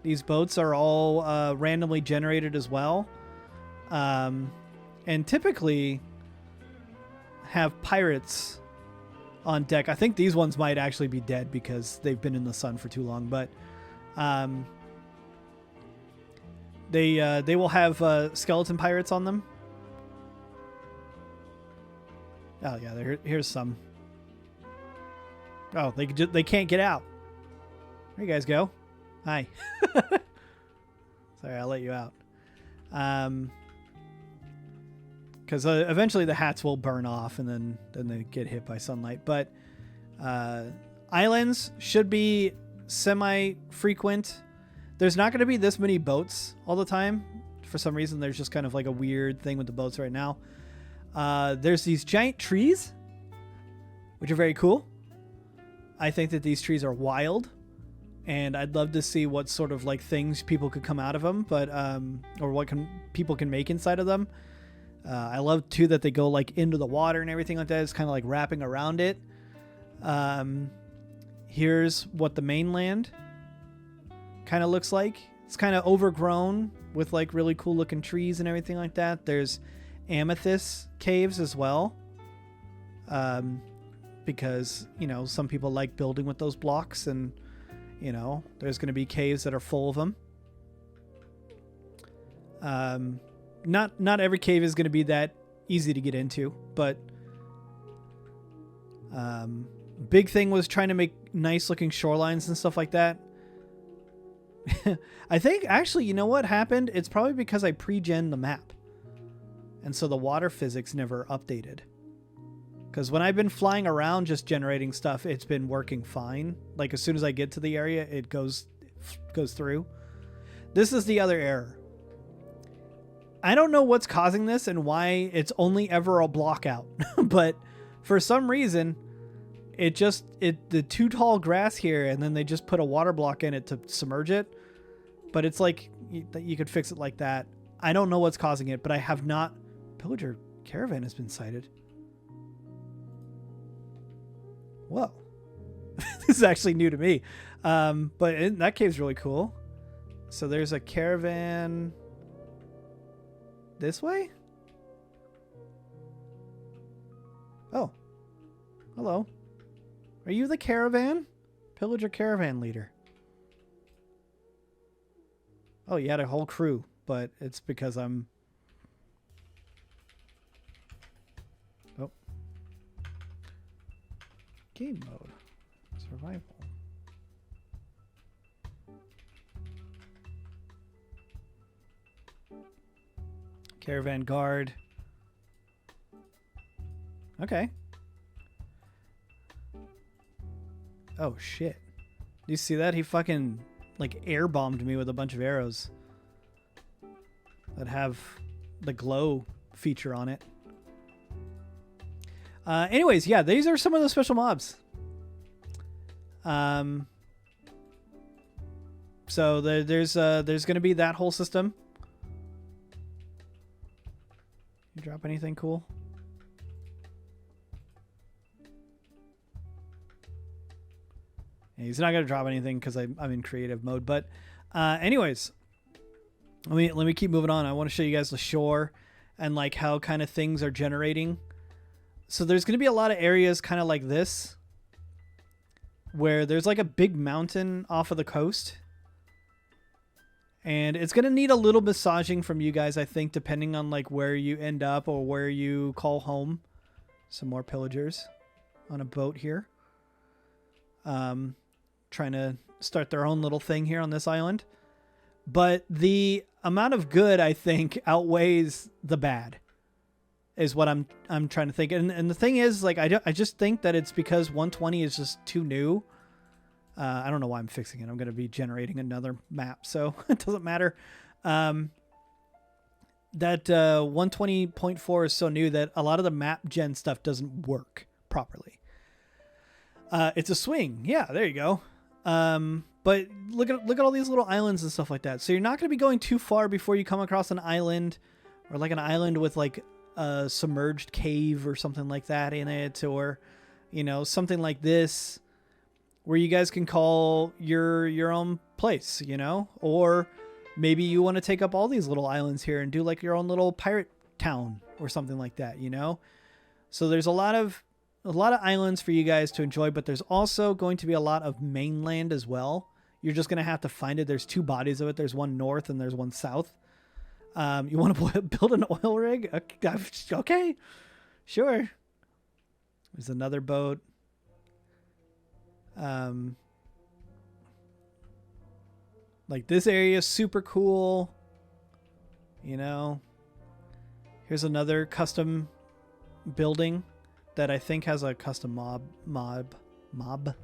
These boats are all randomly generated as well. And typically have pirates on deck. I think these ones might actually be dead because they've been in the sun for too long, but they will have skeleton pirates on them. Oh yeah, here's some. Oh, they can't get out. There you guys go. Hi. Sorry, I'll let you out. Because eventually the hats will burn off and then they get hit by sunlight. But islands should be semi-frequent. There's not going to be this many boats all the time. For some reason, there's just kind of like a weird thing with the boats right now. There's these giant trees, which are very cool. I think that these trees are wild, and I'd love to see what sort of like things people could come out of them, but or what people can make inside of them. I love too that they go like into the water and everything like that. It's kind of like wrapping around it. Here's what the mainland kind of looks like. It's kind of overgrown with like really cool looking trees and everything like that. There's amethyst caves as well. Because, you know, some people like building with those blocks, and, you know, there's going to be caves that are full of them. Not every cave is going to be that easy to get into, but big thing was trying to make nice looking shorelines and stuff like that. I think actually, you know what happened? It's probably because I pre-gen the map. And so the water physics never updated. Because when I've been flying around just generating stuff, it's been working fine. Like as soon as I get to the area, it goes through. This is the other error. I don't know what's causing this and why it's only ever a block out. But for some reason, the too tall grass here, and then they just put a water block in it to submerge it. But it's like you could fix it like that. I don't know what's causing it, but I have not. Pillager caravan has been sighted. Whoa. This is actually new to me. But that cave's really cool. So there's a caravan this way? Oh. Hello. Are you the caravan? Pillager caravan leader. Oh, you had a whole crew, but it's because I'm... Oh. Game mode. Survival. Caravan guard. Okay. Oh, shit. Do you see that? He fucking, like, air bombed me with a bunch of arrows that have the glow feature on it. Anyways, yeah, these are some of the special mobs. So there's going to be that whole system. You drop anything cool? He's not going to drop anything because I'm in creative mode. But anyways, let me keep moving on. I want to show you guys the shore and like how kind of things are generating. So there's going to be a lot of areas kind of like this where there's like a big mountain off of the coast. And it's going to need a little massaging from you guys, I think, depending on like where you end up or where you call home. Some more pillagers on a boat here. Trying to start their own little thing here on this island. But the amount of good, I think, outweighs the bad is what I'm trying to think. And the thing is, like, I just think that it's because 120 is just too new. I don't know why I'm fixing it. I'm going to be generating another map, so it doesn't matter. That 120.4 is so new that a lot of the map gen stuff doesn't work properly. It's a swing. Yeah, there you go. But look at all these little islands and stuff like that. So you're not going to be going too far before you come across an island or like an island with like a submerged cave or something like that in it, or, you know, something like this where you guys can call your own place, you know, or maybe you want to take up all these little islands here and do like your own little pirate town or something like that, you know? So there's a lot of islands for you guys to enjoy, but there's also going to be a lot of mainland as well. You're just going to have to find it. There's two bodies of it. There's one north and there's one south. You want to build an oil rig? Okay, sure. There's another boat. Like this area is super cool. You know, here's another custom building that I think has a custom mob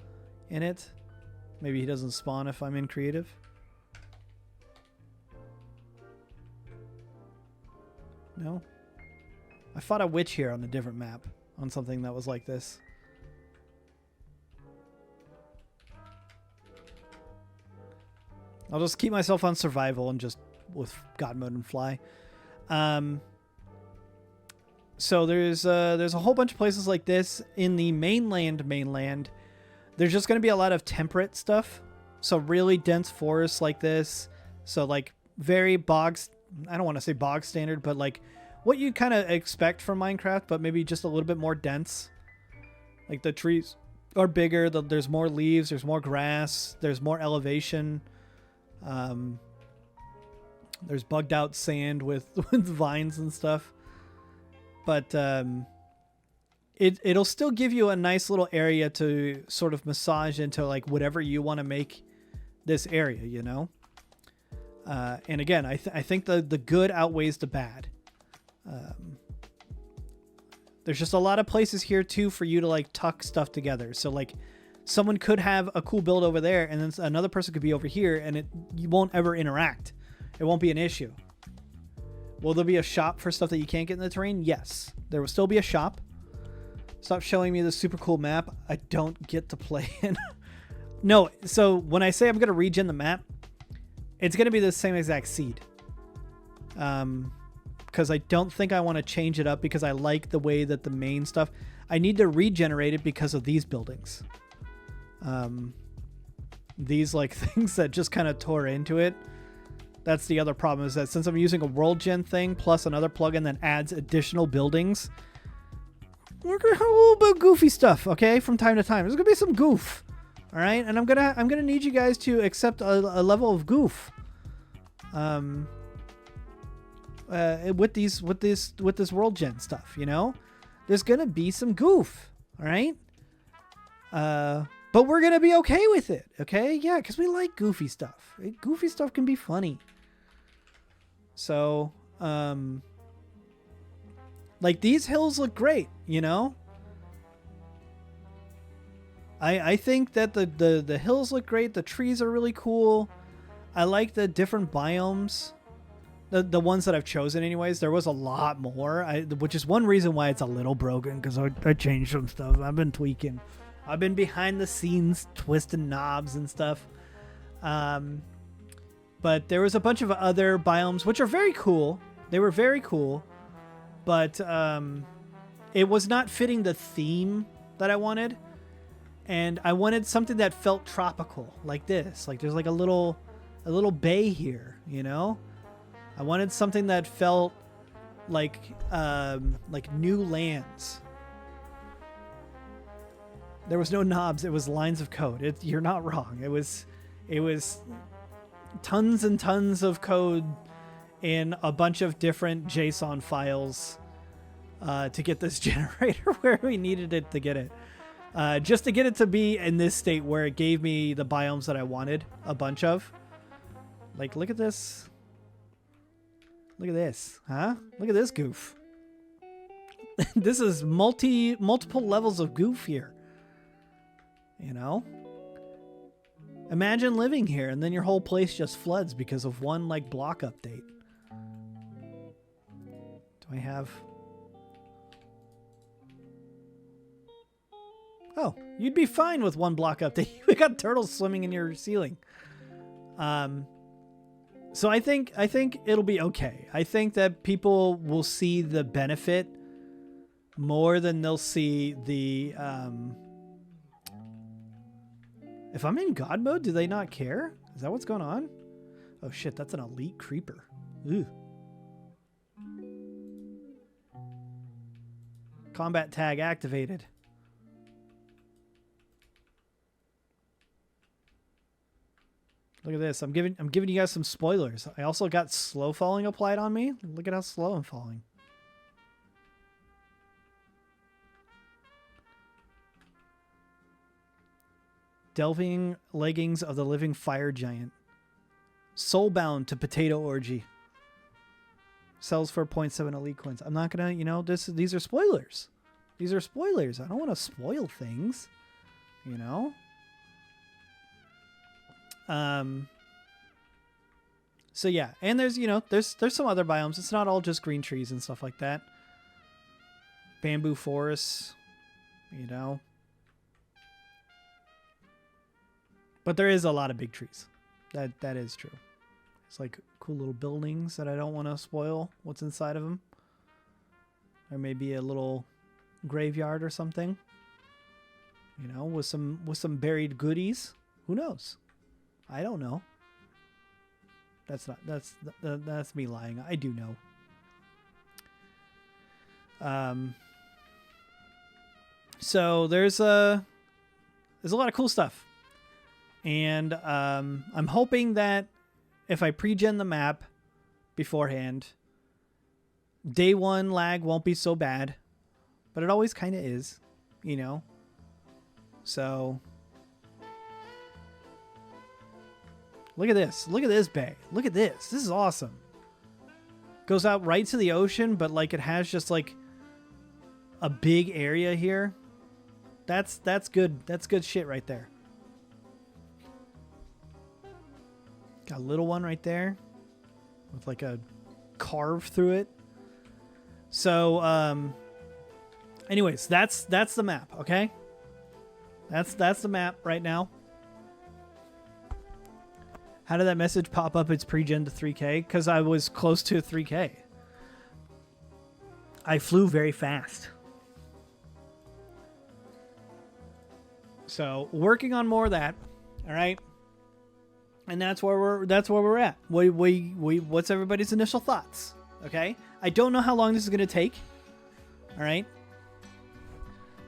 in it. Maybe he doesn't spawn if I'm in creative. No? I fought a witch here on a different map on something that was like this. I'll just keep myself on survival and just with God mode and fly. So there's a whole bunch of places like this in the mainland. There's just going to be a lot of temperate stuff. So really dense forests like this. So like very I don't want to say bog standard, but like what you kind of expect from Minecraft, but maybe just a little bit more dense. Like the trees are bigger. There's more leaves. There's more grass. There's more elevation. There's bugged out sand with vines and stuff. But it'll still give you a nice little area to sort of massage into like whatever you want to make this area, you know? And again, I think the good outweighs the bad. There's just a lot of places here too for you to like tuck stuff together. So like someone could have a cool build over there and then another person could be over here and you won't ever interact. It won't be an issue. Will there be a shop for stuff that you can't get in the terrain? Yes, there will still be a shop. Stop showing me the super cool map I don't get to play in. No, so when I say I'm going to regen the map, it's going to be the same exact seed. Because I don't think I want to change it up because I like the way that the main stuff... I need to regenerate it because of these buildings. These like things that just kind of tore into it. That's the other problem, is that since I'm using a world gen thing plus another plugin that adds additional buildings, we're we're gonna have a little bit of goofy stuff, okay, from time to time. There's gonna be some goof, all right, and I'm gonna need you guys to accept a level of goof, with this world gen stuff. You know, there's gonna be some goof, all right, but we're gonna be okay with it, okay? Yeah, because we like goofy stuff. Goofy stuff can be funny. So, like, these hills look great, you know? I think that the hills look great. The trees are really cool. I like the different biomes. The ones that I've chosen anyways. There was a lot more, which is one reason why it's a little broken, because I changed some stuff. I've been tweaking. I've been behind the scenes twisting knobs and stuff. But there was a bunch of other biomes, which are very cool. They were very cool. But it was not fitting the theme that I wanted. And I wanted something that felt tropical, like this. Like there's like a little bay here, you know? I wanted something that felt like new lands. There was no knobs. It was lines of code. You're not wrong. It was tons and tons of code in a bunch of different JSON files to get this generator where we needed it to get it. Just to get it to be in this state where it gave me the biomes that I wanted a bunch of. Like, look at this. Look at this, huh? Look at this goof. This is multiple levels of goof here. You know? Imagine living here and then your whole place just floods because of one, like, block update. Do I have... Oh, you'd be fine with one block update. We got turtles swimming in your ceiling. So I think it'll be okay. I think that people will see the benefit more than they'll see the... If I'm in God mode, do they not care? Is that what's going on? Oh shit, that's an elite creeper. Ooh. Combat tag activated. Look at this. I'm giving you guys some spoilers. I also got slow falling applied on me. Look at how slow I'm falling. Delving leggings of the living fire giant. Soulbound to potato orgy. Sells for 0.7 elite coins. I'm not gonna, you know, these are spoilers. These are spoilers. I don't want to spoil things, you know. So yeah, and there's, you know, there's some other biomes. It's not all just green trees and stuff like that. Bamboo forests, you know. But there is a lot of big trees. That is true. It's like cool little buildings that I don't want to spoil what's inside of them. There may be a little graveyard or something, you know, with some buried goodies. Who knows? I don't know. That's me lying. I do know. So there's a lot of cool stuff. And I'm hoping that if I pre-gen the map beforehand, day one lag won't be so bad. But it always kind of is, you know. So look at this. Look at this bay. Look at this. This is awesome. Goes out right to the ocean, but like it has just like a big area here. That's good. That's good shit right there. Got a little one right there with like a carve through it. So, anyways, that's the map. Okay. That's the map right now. How did that message pop up? It's pre-gen to 3K because I was close to 3K. I flew very fast. So working on more of that. All right. And that's where we're at. What's everybody's initial thoughts? Okay. I don't know how long this is going to take. All right.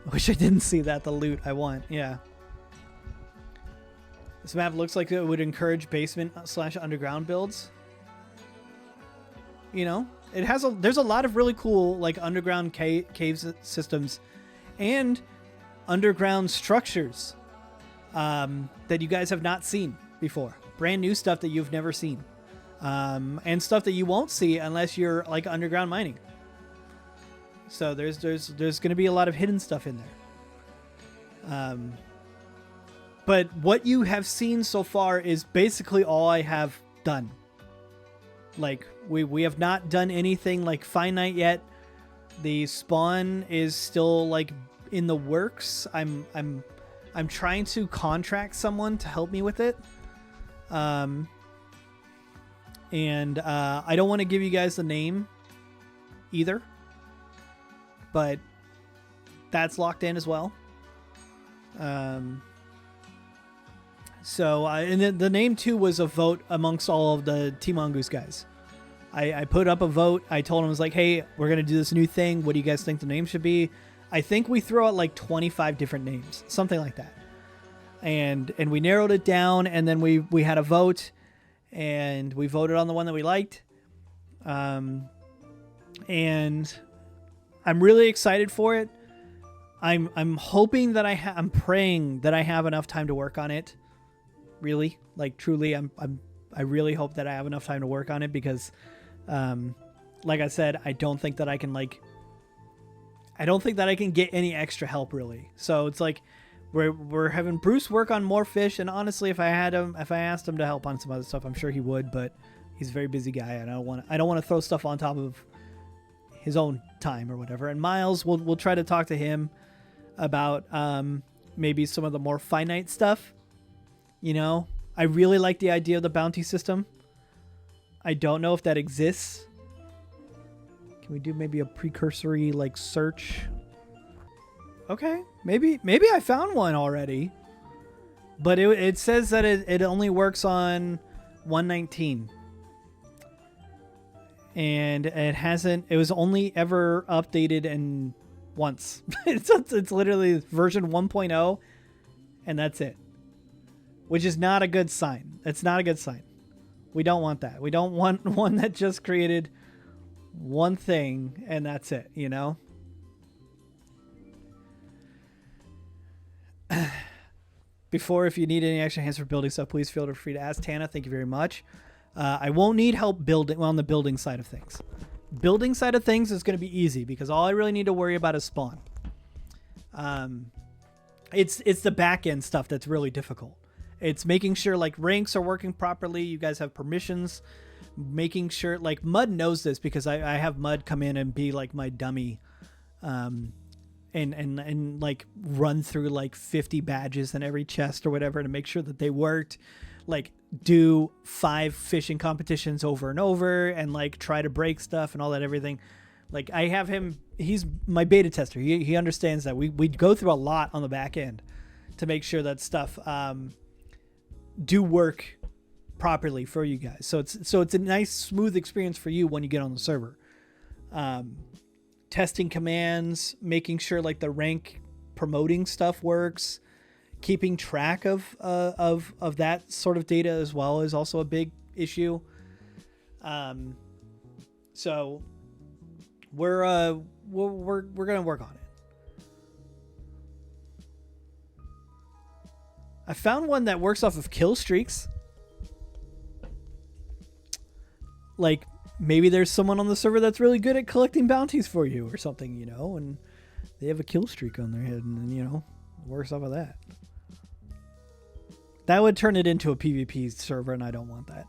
I wish I didn't see that. The loot I want. Yeah. This map looks like it would encourage basement / underground builds. You know, there's a lot of really cool like underground cave systems and underground structures that you guys have not seen before. Brand new stuff that you've never seen. And stuff that you won't see unless you're like underground mining. So there's going to be a lot of hidden stuff in there. But what you have seen so far is basically all I have done. Like we have not done anything like finite yet. The spawn is still like in the works. I'm trying to contract someone to help me with it. And I don't want to give you guys the name either, but that's locked in as well. So and the name too was a vote amongst all of the Team Mongoose guys. I put up a vote. I told them, I was like, hey, we're going to do this new thing. What do you guys think the name should be? I think we throw out like 25 different names, something like that. And we narrowed it down, and then we had a vote, and we voted on the one that we liked. And I'm really excited for it. I'm hoping that I'm praying that I have enough time to work on it. Really, like truly, I really hope that I have enough time to work on it because, like I said, I don't think that I can get any extra help really. So it's like we're having Bruce work on more fish, and honestly, if I asked him to help on some other stuff, I'm sure he would, but he's a very busy guy, and I don't want to throw stuff on top of his own time or whatever. And Miles, we'll try to talk to him about maybe some of the more finite stuff. You know, I really like the idea of the bounty system. I don't know if that exists. Can we do maybe a precursory like search? Okay, maybe I found one already, but it says that it only works on 119, and it was only ever updated in once. it's literally version 1.0, and that's it, which is not a good sign. It's not a good sign. We don't want that. We don't want one that just created one thing and that's it, you know? Before, if you need any extra hands for building stuff, please feel free to ask Tana. Thank you very much. I won't need help building on the building side of things. Building side of things is going to be easy because all I really need to worry about is spawn. It's the back end stuff that's really difficult. It's making sure like ranks are working properly. You guys have permissions. Making sure like Mud knows this because I have Mud come in and be like my dummy, and like run through like 50 badges in every chest or whatever to make sure that they worked. Like do 5 fishing competitions over and over and like try to break stuff and all that everything. Like I have him. He's my beta tester. He understands that we go through a lot on the back end to make sure that stuff do work properly for you guys. So it's a nice smooth experience for you when you get on the server. Testing commands, making sure like the rank promoting stuff works, keeping track of that sort of data as well is also a big issue. So we're gonna work on it. I found one that works off of kill streaks. Like maybe there's someone on the server that's really good at collecting bounties for you or something, you know, and they have a kill streak on their head and, you know, it works off of that. That would turn it into a PvP server and I don't want that.